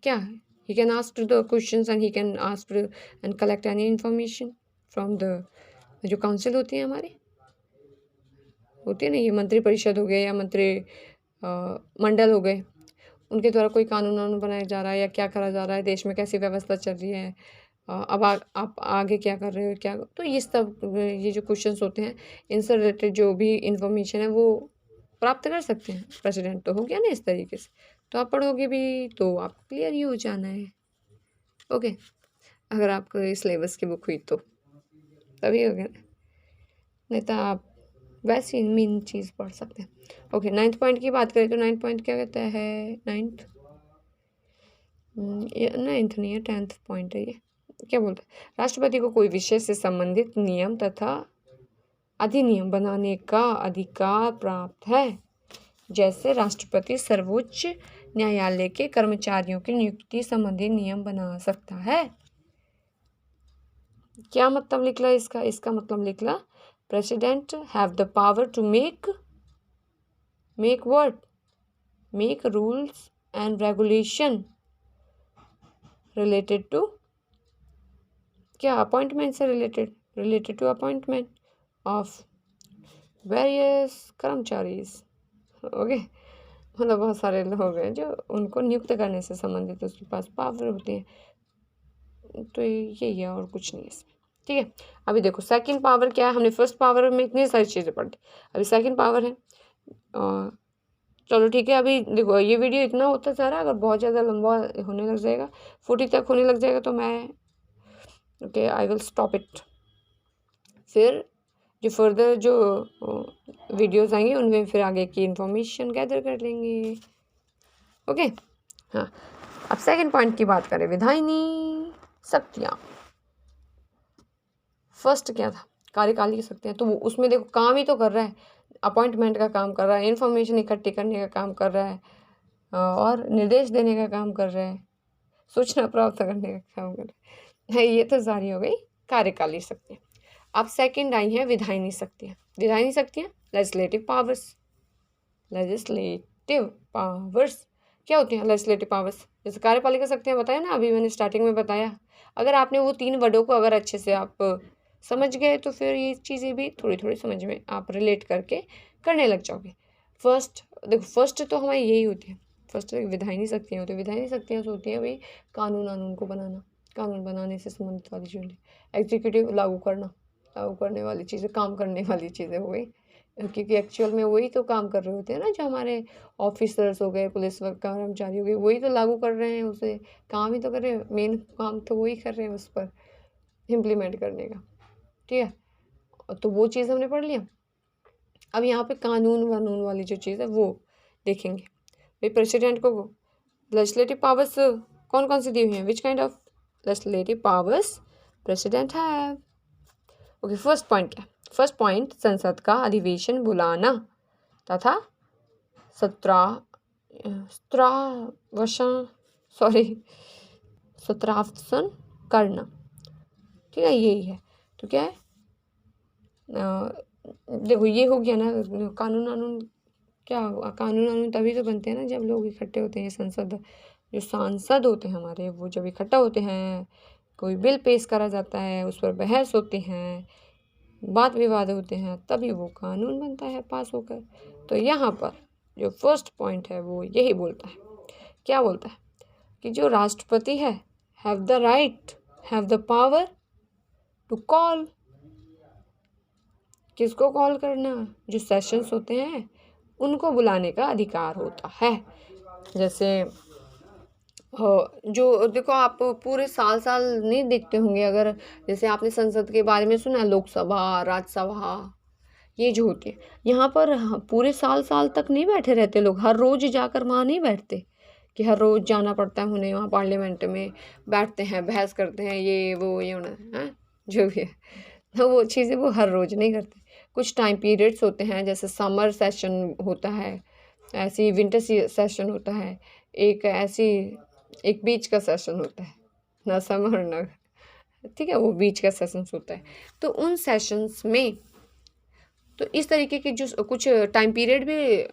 क्या, he can ask the questions and he can ask and collect any information from the जो काउंसिल होती है हमारी, होती है ना, ये मंत्री परिषद हो गए या मंत्री मंडल हो गए, उनके द्वारा कोई कानून बनाया जा रहा है या क्या करा जा रहा है, देश में कैसी व्यवस्था चल रही है, अब आप आगे क्या कर रहे हो, क्या, तो ये सब ये जो क्वेश्चंस होते हैं इनसे रिलेटेड जो भी इंफॉर्मेशन है वो प्राप्त कर सकते हैं। प्रेसिडेंट तो हो गया ना इस तरीके से, तो आप पढ़ोगे भी तो आपको क्लियर ही हो जाना है। ओके, अगर आपको सिलेबस की बुक हुई तो तभी हो गया, नहीं तो आप वैसे ही मेन चीज़ पढ़ सकते हैं। ओके, 9th पॉइंट की बात करें तो 9th पॉइंट क्या कहता है, 9th नहीं है, 10th पॉइंट है ये। क्या बोलता है, राष्ट्रपति को कोई विषय से संबंधित नियम तथा अधिनियम बनाने का अधिकार प्राप्त है। जैसे राष्ट्रपति सर्वोच्च न्यायालय के कर्मचारियों की नियुक्ति संबंधी नियम बना सकता है। क्या मतलब निकला इसका, इसका मतलब निकला president have the power to make what, make rules and regulation related to क्या, अपॉइंटमेंट से related to appointment of various कर्मचारीज। ओके, मतलब बहुत सारे लोग हैं जो उनको नियुक्त करने से संबंधित उसके पास पावर होती है। तो यही है और कुछ नहीं है इसमें, ठीक है। अभी देखो सेकंड पावर क्या है, हमने फर्स्ट पावर में इतनी सारी चीज़ें पढ़ी, अभी सेकंड पावर है। चलो ठीक है, अभी देखो ये वीडियो इतना होता जा रहा है, अगर बहुत ज़्यादा लंबा होने लग जाएगा, 40 तक होने लग जाएगा तो मैं okay I will stop it. फिर जो फर्दर जो वीडियोस आएंगे उनमें फिर आगे की इंफॉर्मेशन गैदर कर लेंगे। ओके, हाँ, अब सेकंड पॉइंट की बात करें, विधायनी शक्तियाँ। फर्स्ट क्या था, कार्यकाली शक्तियाँ, तो वो उसमें देखो काम ही तो कर रहा है, अपॉइंटमेंट का काम कर रहा है, इन्फॉर्मेशन इकट्ठी करने का काम कर रहा है, और निर्देश देने का काम कर रहा है, सूचना प्राप्त करने का काम कर रहा है। ये तो सारी हो गई कार्यकाली शक्तियाँ। अब सेकंड आई है विधायनी शक्तियाँ। विधायनी शक्तियाँ लेजिस्लेटिव पावर्स क्या होती हैं, लेजिस्लेटिव पावर्स, जैसे कार्यपालिका शक्तियाँ बताया ना, अभी मैंने स्टार्टिंग में बताया। अगर आपने वो 3 वर्डों को अगर अच्छे से आप समझ गए तो फिर ये चीज़ें भी थोड़ी थोड़ी समझ में आप रिलेट करके करने लग जाओगे। फर्स्ट देखो, फर्स्ट तो हमारी यही होती है, फर्स्ट विधायनी शक्तियाँ होती है। विधायनी शक्तियाँ होती हैं भाई कानून को बनाना, कानून बनाने से संबंधित वाली जो एग्जीक्यूटिव लागू करने वाली चीज़ें, काम करने वाली चीज़ें हो गई, क्योंकि एक्चुअल में वही तो काम कर रहे होते हैं ना, जो हमारे ऑफिसर्स हो गए, पुलिस कर्मचारी हो गए, वही तो लागू कर रहे हैं, उसे काम ही तो कर रहे हैं, मेन काम तो वही कर रहे हैं उस पर इम्प्लीमेंट करने का, ठीक है। तो वो चीज़ हमने पढ़ लिया। अब यहाँ पे कानून वानून वाली जो चीज़ है वो देखेंगे। भाई प्रेसिडेंट को लेजिस्लेटिव पावर्स कौन कौन सी दी हुई हैं? विच kind of legislative powers president have? Okay, first point क्या? फर्स्ट पॉइंट, संसद का अधिवेशन बुलाना तथा सत्रावसन करना। ठीक है, यही है। तो क्या है, देखो ये हो गया ना, कानून तभी तो बनते हैं ना जब लोग इकट्ठे होते हैं। संसद, जो सांसद होते हैं हमारे, वो जब इकट्ठा होते हैं, कोई बिल पेश करा जाता है, उस पर बहस होती हैं, वाद विवाद होते हैं, तभी वो कानून बनता है पास होकर। तो यहाँ पर जो फर्स्ट पॉइंट है वो यही बोलता है, क्या बोलता है कि जो राष्ट्रपति है, have the right, have the power to call. किसको कॉल करना? जो सेशंस होते हैं उनको बुलाने का अधिकार होता है। जैसे जो देखो, आप पूरे साल नहीं देखते होंगे, अगर जैसे आपने संसद के बारे में सुना, लोकसभा, राज्यसभा, ये जो होती है, यहाँ पर पूरे साल तक नहीं बैठे रहते लोग। हर रोज जाकर वहाँ नहीं बैठते कि हर रोज जाना पड़ता है उन्हें, वहाँ पार्लियामेंट में बैठते हैं, बहस करते हैं, ये वो ये होना है, जो भी है, तो वो चीज़ें वो हर रोज नहीं करते। कुछ टाइम पीरियड्स होते हैं, जैसे समर सेशन होता है, ऐसी विंटर सेशन होता है, एक बीच का सेशन होता है, ना समर ना, ठीक है, वो बीच का सेशन होता है। तो उन सेशंस में तो इस तरीके के जो कुछ टाइम पीरियड भी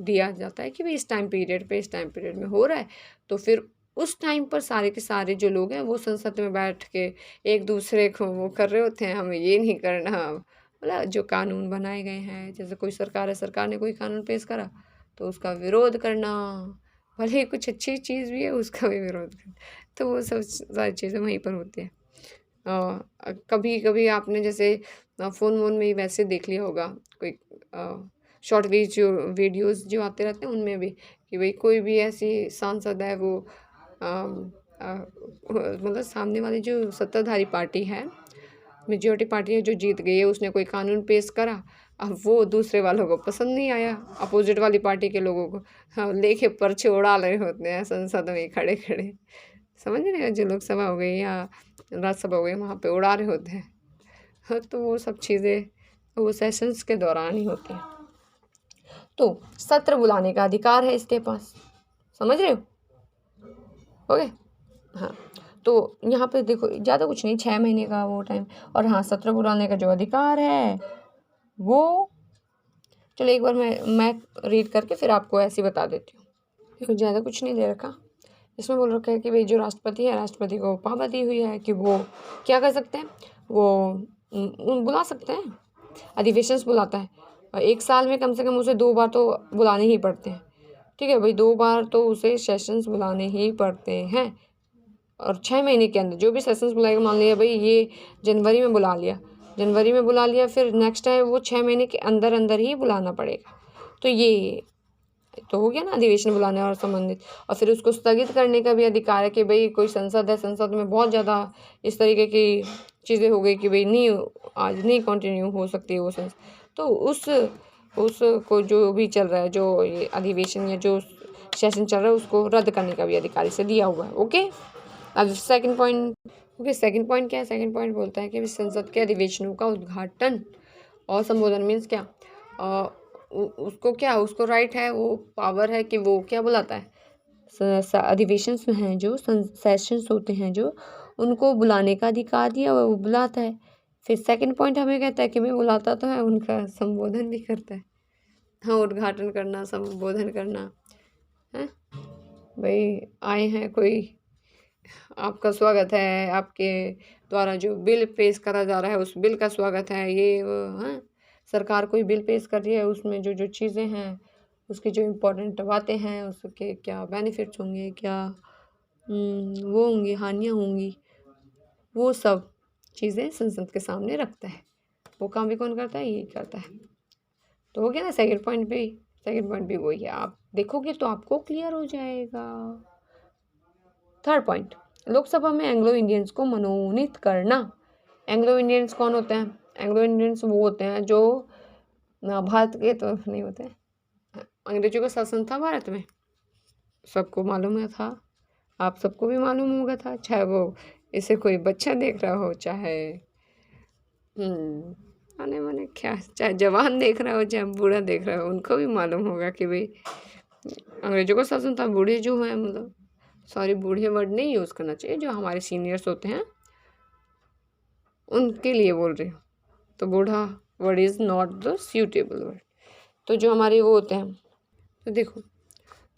दिया जाता है कि भाई इस टाइम पीरियड में हो रहा है, तो फिर उस टाइम पर सारे के सारे जो लोग हैं वो संसद में बैठ के एक दूसरे को वो कर रहे होते हैं, हमें ये नहीं करना, मतलब जो कानून बनाए गए हैं। जैसे कोई सरकार है, सरकार ने कोई कानून पेश करा तो उसका विरोध करना, भले ही कुछ अच्छी चीज़ भी है उसका भी विरोध करना, तो वो सब सारी चीज़ें वहीं पर होती हैं। कभी कभी आपने जैसे फ़ोन वोन में ही वैसे देख लिया होगा, कोई शॉर्ट वीडियोज़ जो आते रहते हैं उनमें भी, कि भाई कोई भी ऐसी सांसद है, वो मतलब सामने वाली जो सत्ताधारी पार्टी है, मेजॉरिटी पार्टी है जो जीत गई है, उसने कोई कानून पेश करा, अब वो दूसरे वालों को पसंद नहीं आया, अपोजिट वाली पार्टी के लोगों को, हाँ, लेके पर्चे उड़ा रहे होते हैं संसद में खड़े खड़े, समझ रहे हैं, जो लोकसभा हो गई या राज्यसभा हो गई, वहाँ पे उड़ा रहे होते हैं। हाँ, तो वो सब चीज़ें वो सेशंस के दौरान ही होती हैं। तो सत्र बुलाने का अधिकार है इसके पास, समझ रहे हो? ओके, हाँ, तो यहाँ पे देखो ज़्यादा कुछ नहीं, 6 महीने का वो टाइम, और हाँ, सत्र बुलाने का जो अधिकार है वो, चलो एक बार मैं रीड करके फिर आपको ऐसे बता देती हूँ। देखो ज़्यादा कुछ नहीं दे रखा, इसमें बोल रखा है कि भाई जो राष्ट्रपति है, राष्ट्रपति को पावर दी हुई है कि वो क्या कर सकते हैं, वो बुला सकते हैं, अधिवेशन बुलाता है, और एक साल में कम से कम उसे 2 बार तो बुलाने ही पड़ते हैं। ठीक है भाई, 2 बार तो उसे सेशंस बुलाने ही पड़ते हैं, और 6 महीने के अंदर जो भी सेशंस बुलाएगा, मान लिया भाई ये जनवरी में बुला लिया, फिर नेक्स्ट टाइम वो 6 महीने के अंदर ही बुलाना पड़ेगा। तो ये तो हो गया ना अधिवेशन बुलाने और संबंधित, और फिर उसको स्थगित करने का भी अधिकार है कि भाई कोई संसद है, संसद में बहुत ज़्यादा इस तरीके की चीज़ें हो गई कि भाई नहीं, आज नहीं कंटिन्यू हो सकती है वो संसद, तो उसको जो भी चल रहा है, जो ये अधिवेशन या जो सेशन चल रहा है, उसको रद्द करने का भी अधिकार इसे दिया हुआ है। ओके, अब सेकंड पॉइंट, सेकंड पॉइंट क्या है? सेकंड पॉइंट बोलता है कि संसद के अधिवेशनों का उद्घाटन और संबोधन मीन्स क्या, उसको राइट है, वो पावर है कि वो क्या बुलाता है, अधिवेशन हैं जो सेशंस होते हैं जो, उनको बुलाने का अधिकार दिया वो बुलाता है। फिर सेकंड पॉइंट हमें कहता है कि मैं बुलाता तो है, उनका संबोधन भी करता है। हाँ, उद्घाटन करना, संबोधन करना है, भाई आए हैं, कोई आपका स्वागत है, आपके द्वारा जो बिल पेश करा जा रहा है उस बिल का स्वागत है, ये वो, हाँ, सरकार कोई बिल पेश कर रही है, उसमें जो चीज़ें हैं, उसकी जो इम्पोर्टेंट बातें हैं, उसके क्या बेनिफिट्स होंगे, क्या वो होंगी, हानियाँ होंगी, वो सब चीज़ें संसद के सामने रखता है। वो काम भी कौन करता है? यही करता है। तो हो गया ना सेकंड पॉइंट भी वही है, आप देखोगे तो आपको क्लियर हो जाएगा। थर्ड पॉइंट, लोकसभा में एंग्लो इंडियंस को मनोनीत करना। एंग्लो इंडियंस कौन होते हैं? एंग्लो इंडियंस वो होते हैं जो भारत के तो नहीं होते, अंग्रेजों का शासन था भारत में, सबको मालूम है था, आप सबको भी मालूम होगा था, चाहे वो इसे कोई बच्चा देख रहा हो, चाहे आने वाले क्या, चाहे जवान देख रहा हो, चाहे बूढ़ा देख रहा हो, उनको भी मालूम होगा कि भाई अंग्रेजों का शासन था। बूढ़े जो हैं, मतलब सॉरी, बूढ़े वर्ड नहीं यूज़ करना चाहिए, जो हमारे सीनियर्स होते हैं उनके लिए बोल रही हूँ। तो बूढ़ा word is not the suitable word. तो जो हमारे वो होते हैं, तो देखो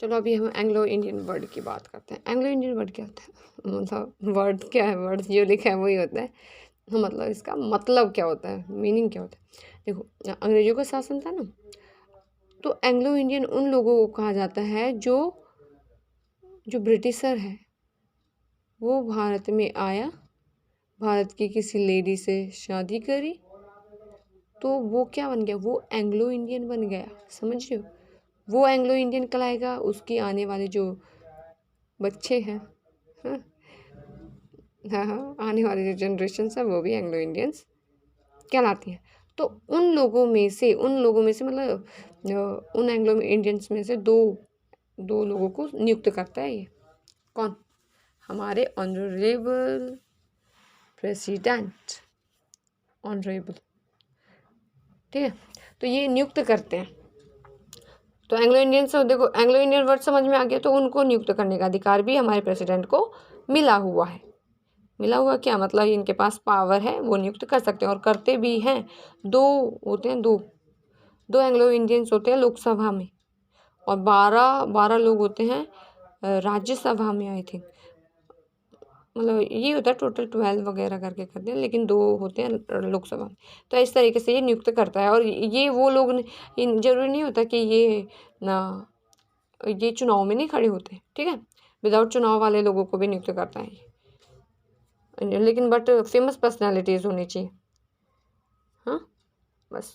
चलो अभी हम एंग्लो इंडियन वर्ड की बात करते हैं। एंग्लो इंडियन वर्ड क्या होता है, मतलब वर्ड क्या है, वर्ड जो लिखा है वही होता है, मतलब इसका मतलब क्या होता है, मीनिंग क्या होता है। देखो अंग्रेजों का शासन था ना, तो एंग्लो इंडियन उन लोगों को कहा जाता है जो ब्रिटिशर है, वो भारत में आया, भारत की किसी लेडी से शादी करी, तो वो क्या बन गया, वो एंग्लो इंडियन बन गया। समझ रहे हो, वो एंग्लो इंडियन कहलाएगा, उसकी आने वाले जो बच्चे हैं, हाँ हाँ, आने वाली जो जनरेशन है वो भी एंग्लो इंडियंस कहलाती हैं। तो उन लोगों में से मतलब उन एंग्लो इंडियंस में से दो लोगों को नियुक्त करता है ये कौन, हमारे ऑनरेबल प्रेसिडेंट, ऑनरेबल, ठीक है। तो ये नियुक्त करते हैं। तो एंग्लो इंडियन से देखो, एंग्लो इंडियन वर्ड समझ में आ गया, तो उनको नियुक्त करने का अधिकार भी हमारे प्रेसिडेंट को मिला हुआ है। मिला हुआ क्या मतलब, इनके पास पावर है, वो नियुक्त कर सकते हैं और करते भी हैं। दो होते हैं, दो एंग्लो इंडियंस होते हैं लोकसभा में, और 12 लोग होते हैं राज्यसभा में, आई थिंक, मतलब ये होता है टोटल 12 वगैरह करके करते हैं, लेकिन 2 होते हैं लोकसभा में। तो इस तरीके से ये नियुक्त करता है। और ये वो लोग जरूरी नहीं होता कि ये चुनाव में नहीं खड़े होते, ठीक है, विदाउट चुनाव वाले लोगों को भी नियुक्त करता है, लेकिन बट फेमस पर्सनालिटीज होनी चाहिए। हाँ बस,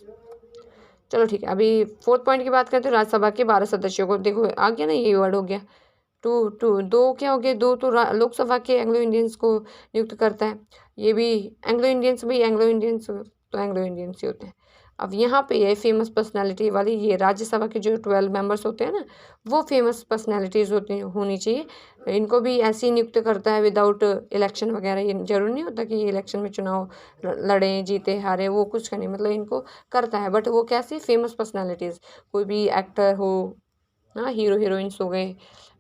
चलो ठीक है। अभी 4th पॉइंट की बात करते हैं, राज्यसभा के 12 सदस्यों को, देखो आ गया ना, ये वर्ड हो गया। दो क्या हो गया, दो तो लोकसभा के एंग्लो इंडियंस को नियुक्त करता है, ये भी एंग्लो इंडियंस, भाई एंग्लो इंडियंस तो एंग्लो इंडियंस ही होते हैं। अब यहाँ पे ये फेमस पर्सनालिटी वाली, ये राज्यसभा के जो 12 मेंबर्स होते हैं ना, वो फेमस पर्सनालिटीज़ होनी चाहिए। इनको भी ऐसे ही नियुक्त करता है विदाउट इलेक्शन वगैरह। ये जरूरी नहीं होता कि ये इलेक्शन में चुनाव लड़ें, जीते हारे, वो कुछ का नहीं, मतलब इनको करता है, बट वो कैसे, फेमस पर्सनालिटीज़, कोई भी एक्टर हो, हाँ, हीरो हीरोइंस हो गए,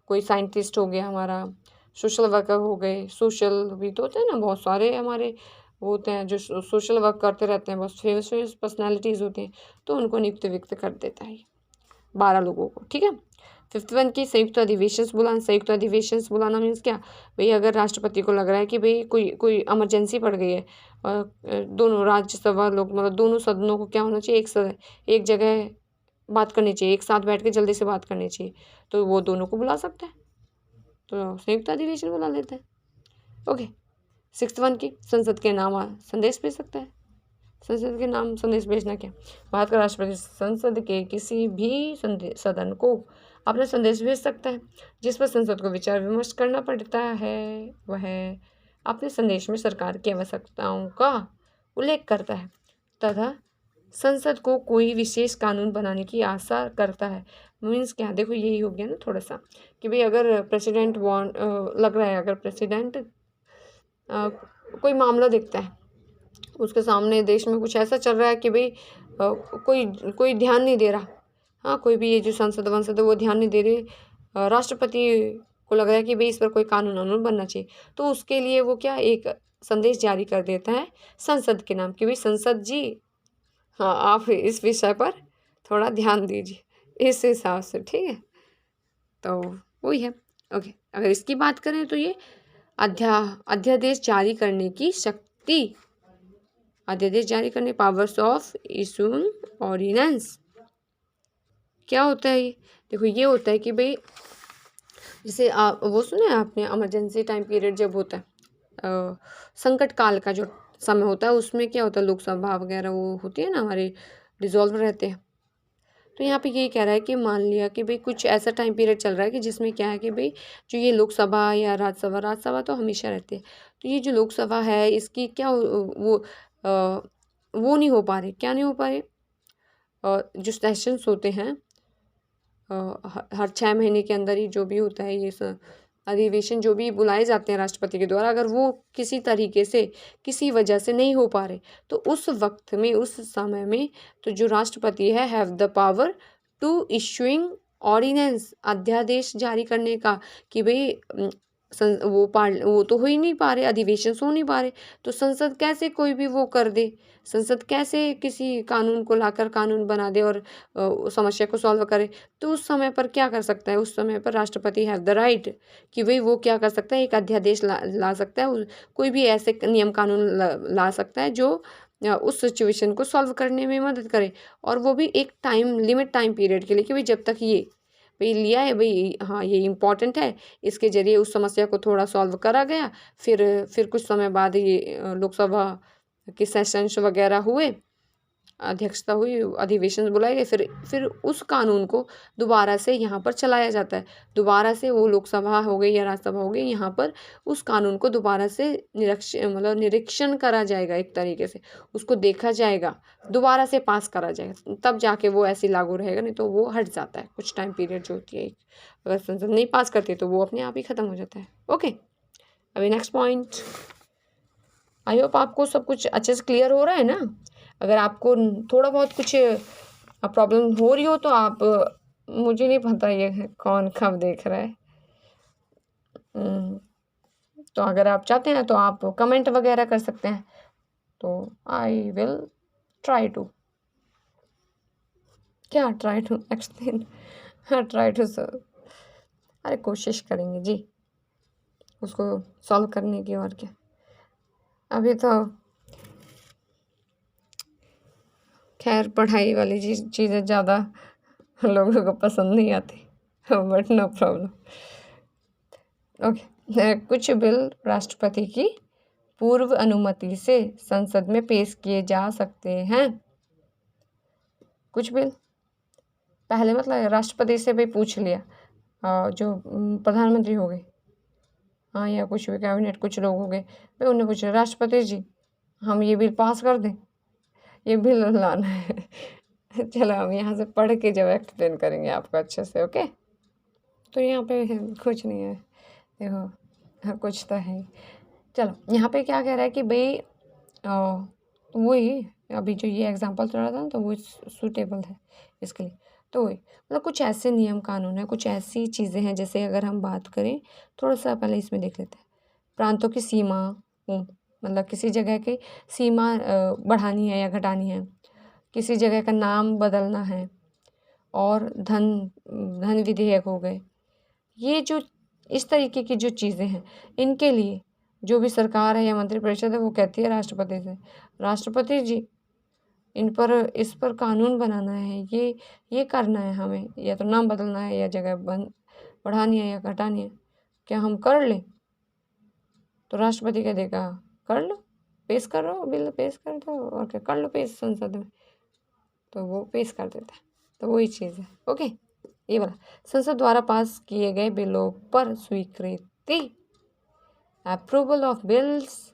कोई साइंटिस्ट हो गया हमारा, सोशल वर्कर हो गए, सोशल भी तो होते हैं ना, बहुत सारे हमारे वो होते हैं जो सोशल वर्क करते रहते हैं, बहुत फेमस फेमस पर्सनैलिटीज़ होती हैं, तो उनको नियुक्त वियुक्त कर देता है 12 लोगों को, ठीक है। 5th वन की संयुक्त अधिवेशन बुलाना। संयुक्त अधिवेशन बुलाना मीन्स क्या, भाई अगर राष्ट्रपति को लग रहा है कि भाई कोई इमरजेंसी पड़ गई है, और दोनों राज्यसभा लोग, मतलब दोनों सदनों को क्या होना चाहिए, एक जगह बात करनी चाहिए, एक साथ बैठ के जल्दी से बात करनी चाहिए, तो वो दोनों को बुला सकते हैं, तो संयुक्त अधिवेशन बुला लेते हैं। ओके। 6th वन की संसद के नाम संदेश भेज सकता है। संसद के नाम संदेश भेजना क्या, भारत का राष्ट्रपति संसद के किसी भी सदन को अपना संदेश भेज सकता है, जिस पर संसद को विचार विमर्श करना पड़ता है। वह अपने संदेश में सरकार की आवश्यकताओं का उल्लेख करता है तथा संसद को कोई विशेष कानून बनाने की आशा करता है। मीन्स क्या, देखो यही हो गया ना थोड़ा सा, कि भाई अगर प्रेसिडेंट लग रहा है, अगर प्रेसिडेंट कोई मामला देखता है, उसके सामने देश में कुछ ऐसा चल रहा है कि भाई कोई ध्यान नहीं दे रहा, हाँ, कोई भी ये जो संसद वंसद है वो ध्यान नहीं दे रही, राष्ट्रपति को लग रहा है कि भाई इस पर कोई कानून वानून बनना चाहिए, तो उसके लिए वो क्या, एक संदेश जारी कर देता है संसद के नाम, कि भाई संसद जी, हाँ, आप इस विषय पर थोड़ा ध्यान दीजिए, इस हिसाब से, ठीक है। तो वही है। ओके, अगर इसकी बात करें तो ये अध्यादेश जारी करने की शक्ति, अध्यादेश जारी करने, पावर्स ऑफ इशूइंग ऑर्डिनेंस, क्या होता है ये, देखो ये होता है कि भाई जैसे आप वो सुने आपने, इमरजेंसी टाइम पीरियड जब होता है, संकट काल का जो समय होता है, उसमें क्या होता है, लोकसभा वगैरह वो होती है ना हमारे, डिसॉल्व रहते हैं। तो यहाँ पे यही कह रहा है कि मान लिया कि भाई कुछ ऐसा टाइम पीरियड चल रहा है कि जिसमें क्या है कि भाई जो ये लोकसभा या राज्यसभा तो हमेशा रहती है, तो ये जो लोकसभा है इसकी क्या वो नहीं हो पा रहे, क्या नहीं हो पा रहे, जो सेशंस होते हैं हर 6 महीने के अंदर ही जो भी होता है ये अधिवेशन जो भी बुलाए जाते हैं राष्ट्रपति के द्वारा, अगर वो किसी तरीके से किसी वजह से नहीं हो पा रहे तो उस वक्त में उस समय में तो जो राष्ट्रपति है have the power to issuing ordinance, अध्यादेश जारी करने का कि भाई वो तो हो ही नहीं पा रहे, अधिवेशन हो नहीं पा रहे, तो संसद कैसे कोई भी वो कर दे, संसद कैसे किसी कानून को लाकर कानून बना दे और समस्या को सॉल्व करे। तो उस समय पर क्या कर सकता है, उस समय पर राष्ट्रपति हैव द राइट कि भाई वो क्या कर सकता है, एक अध्यादेश ला सकता है, कोई भी ऐसे नियम कानून ला सकता है जो उस सिचुएशन को सॉल्व करने में मदद करे, और वो भी एक टाइम पीरियड के लिए कि भाई जब तक ये भाई लिया है भाई, हाँ ये इम्पॉर्टेंट है, इसके ज़रिए उस समस्या को थोड़ा सॉल्व करा गया, फिर कुछ समय बाद ये लोकसभा के सेशंस वगैरह हुए, अध्यक्षता हुई, अधिवेशन बुलाए गए, फिर उस कानून को दोबारा से यहाँ पर चलाया जाता है, दोबारा से वो लोकसभा हो गई या राज्यसभा हो गई, यहाँ पर उस कानून को दोबारा से निरीक्षण करा जाएगा, एक तरीके से उसको देखा जाएगा, दोबारा से पास करा जाएगा, तब जाके वो ऐसे लागू रहेगा, नहीं तो वो हट जाता है कुछ टाइम पीरियड जो होती है। अगर संसद नहीं पास करती तो वो अपने आप ही ख़त्म हो जाता है। ओके, अभी नेक्स्ट पॉइंट। आई होप आपको सब कुछ अच्छे से क्लियर हो रहा है ना। अगर आपको थोड़ा बहुत कुछ प्रॉब्लम हो रही हो तो आप, मुझे नहीं पता ये कौन कब देख रहा है, तो अगर आप चाहते हैं तो आप कमेंट वगैरह कर सकते हैं, तो I will try to explain, हाँ ट्राई टू सर, अरे कोशिश करेंगे जी उसको सॉल्व करने की, और क्या। अभी तो खैर पढ़ाई वाली चीज़ें ज़्यादा लोगों को पसंद नहीं आती, बट नो प्रॉब्लम। ओके, कुछ बिल राष्ट्रपति की पूर्व अनुमति से संसद में पेश किए जा सकते हैं। कुछ बिल पहले मतलब राष्ट्रपति से भी पूछ लिया, जो प्रधानमंत्री हो गए, हाँ, या कुछ भी कैबिनेट कुछ लोग हो गए, भाई उन्हें पूछा राष्ट्रपति जी हम ये बिल पास कर दें, ये बिल लाना है। चलो हम यहाँ से पढ़ के जब एक्सप्लेन करेंगे आपको अच्छे से। ओके, तो यहाँ पे कुछ नहीं है, देखो हाँ कुछ तो है। चलो यहाँ पे क्या कह रहा है कि भाई वही अभी जो ये एग्जांपल चल रहा था ना, तो वो सूटेबल है इसके लिए। तो वही मतलब कुछ ऐसे नियम कानून है, कुछ ऐसी चीज़ें हैं, जैसे अगर हम बात करें थोड़ा सा पहले इसमें देख लेते हैं। प्रांतों की सीमा, मतलब किसी जगह की सीमा बढ़ानी है या घटानी है, किसी जगह का नाम बदलना है, और धन विधेयक हो गए, ये जो इस तरीके की जो चीज़ें हैं, इनके लिए जो भी सरकार है या मंत्रिपरिषद है वो कहती है राष्ट्रपति से, राष्ट्रपति जी इस पर कानून बनाना है, ये करना है हमें, या तो नाम बदलना है या जगह बढ़ानी है या घटानी है, क्या हम कर लें? तो राष्ट्रपति कह देगा कर लो, पेश करो, बिल पेश कर दो, और क्या कर लो पेश संसद में, तो वो पेश कर देता है। तो वही चीज़ है। ओके, ये वाला संसद द्वारा पास किए गए बिलों पर स्वीकृति, approval of bills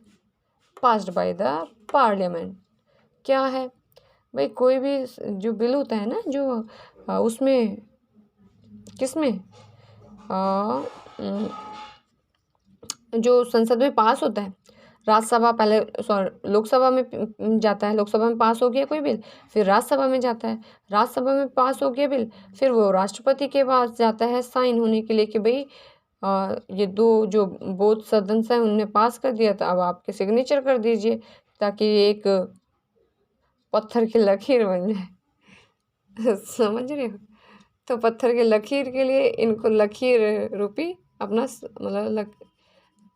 passed by the parliament, क्या है भाई, कोई भी जो बिल होता है ना, जो उसमें किसमें जो संसद में पास होता है, राज्यसभा पहले लोकसभा में जाता है, लोकसभा में पास हो गया कोई बिल, फिर राज्यसभा में जाता है, राज्यसभा में पास हो गया बिल, फिर वो राष्ट्रपति के पास जाता है साइन होने के लिए कि भाई ये दो जो बोथ सदन हैं उनने पास कर दिया था, अब आपके सिग्नेचर कर दीजिए, ताकि एक पत्थर की लकीर बन जाए। समझ रहे हो? तो पत्थर की लकीर के लिए इनको लकीर रूपी अपना मतलब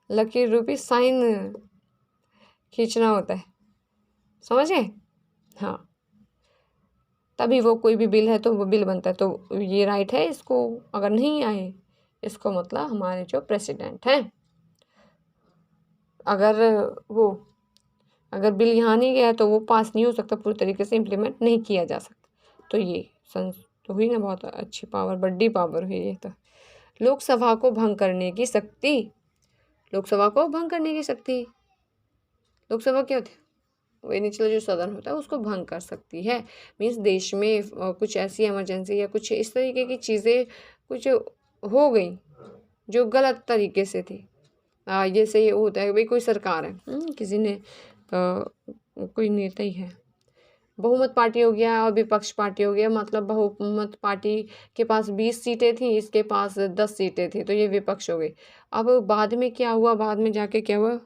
लकीर रूपी साइन खींचना होता है, समझ गए? हाँ, तभी वो कोई भी बिल है तो वो बिल बनता है। तो ये राइट है इसको, अगर नहीं आए इसको मतलब हमारे जो प्रेसिडेंट हैं, अगर बिल यहाँ नहीं गया तो वो पास नहीं हो सकता, पूरी तरीके से इम्प्लीमेंट नहीं किया जा सकता। तो ये तो हुई ना बहुत अच्छी पावर, बड़ी पावर हुई ये तो। लोकसभा को भंग करने की शक्ति, लोकसभा को भंग करने की शक्ति, लोकसभा क्या होती है? वही निचला जो सदन होता है उसको भंग कर सकती है। मीन्स देश में कुछ ऐसी इमरजेंसी या कुछ इस तरीके की चीज़ें कुछ हो गई जो गलत तरीके से थी। जैसे ये होता है भाई कोई सरकार है, किसी ने कोई नेता ही है, बहुमत पार्टी हो गया और विपक्ष पार्टी हो गया। मतलब बहुमत पार्टी के पास 20 सीटें थी, इसके पास 10 सीटें थी, तो ये विपक्ष हो गई। अब बाद में क्या हुआ, बाद में जाके क्या हुआ,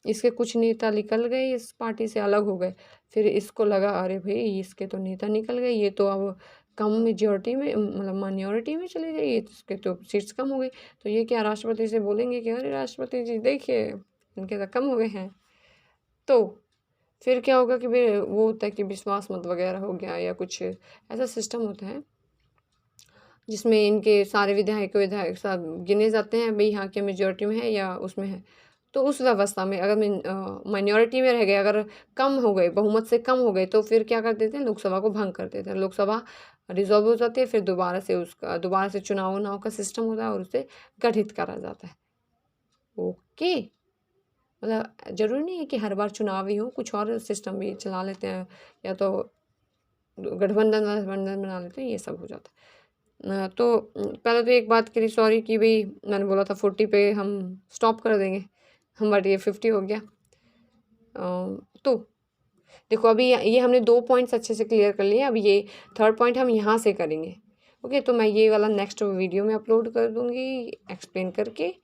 इसके कुछ नेता निकल गए, इस पार्टी से अलग हो गए। फिर इसको लगा अरे भाई इसके तो नेता निकल गए, ये तो अब कम मेजॉरिटी में मतलब माइनॉरिटी में चले गए, इसके तो सीट्स कम हो गई। तो ये क्या राष्ट्रपति से बोलेंगे कि अरे राष्ट्रपति जी देखिए इनके तो कम हो गए हैं। तो फिर क्या होगा कि भाई वो होता है कि विश्वास मत वगैरह हो गया या कुछ ऐसा सिस्टम होता है जिसमें इनके सारे विधायक सब गिने जाते हैं, भाई हाँ क्या मेजॉरिटी में है या उसमें है। तो उस व्यवस्था में अगर माइनॉरिटी में रह गए, अगर कम हो गए, बहुमत से कम हो गए, तो फिर क्या कर देते हैं, लोकसभा को भंग कर देते हैं। लोकसभा रिजॉल्व हो जाती है, फिर दोबारा से चुनाव का सिस्टम होता है और उसे गठित करा जाता है। ओके, मतलब ज़रूरी नहीं है कि हर बार चुनाव ही हो, कुछ और सिस्टम भी चला लेते हैं, या तो गठबंधन बना लेते हैं, ये सब हो जाता है। तो पहले तो एक बात के लिए सॉरी कि भाई मैंने बोला था 40 पे हम स्टॉप कर देंगे, बट ये 50 हो गया। तो देखो अभी ये हमने 2 पॉइंट्स अच्छे से क्लियर कर लिए, अब ये थर्ड पॉइंट हम यहाँ से करेंगे। ओके, तो मैं ये वाला नेक्स्ट वीडियो में अपलोड कर दूँगी एक्सप्लेन करके,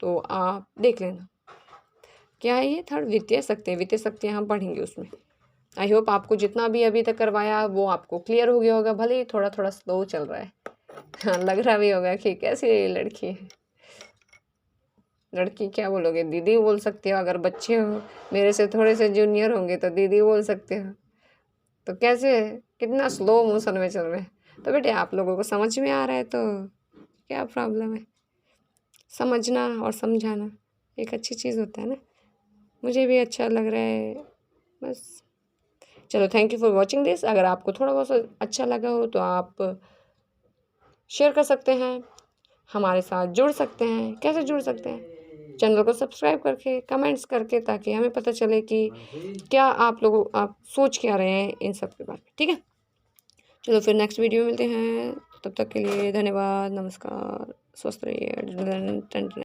तो आप देख लेना। क्या है ये थर्ड, वित्तीय शक्तियाँ हम पढ़ेंगे उसमें। आई होप आपको जितना भी अभी तक करवाया वो आपको क्लियर हो गया होगा, भले ही थोड़ा थोड़ा स्लो चल रहा है। हाँ, लग रहा भी होगा कि कैसी लड़की है। लड़की क्या बोलोगे, दीदी बोल सकते हो। अगर बच्चे हो मेरे से थोड़े से जूनियर होंगे तो दीदी बोल सकते हो। तो कैसे कितना स्लो मोशन में चल रहे हैं, तो बेटे आप लोगों को समझ में आ रहा है तो क्या प्रॉब्लम है। समझना और समझाना एक अच्छी चीज़ होता है ना, मुझे भी अच्छा लग रहा है बस। चलो, thank you for watching this. अगर आपको थोड़ा बहुत अच्छा लगा हो तो आप शेयर कर सकते हैं, हमारे साथ जुड़ सकते हैं। कैसे जुड़ सकते हैं, चैनल को सब्सक्राइब करके, कमेंट्स करके, ताकि हमें पता चले कि क्या आप सोच क्या रहे हैं इन सब के बारे में। ठीक है, चलो फिर नेक्स्ट वीडियो में मिलते हैं। तब तक के लिए धन्यवाद, नमस्कार, स्वस्थ रहिए।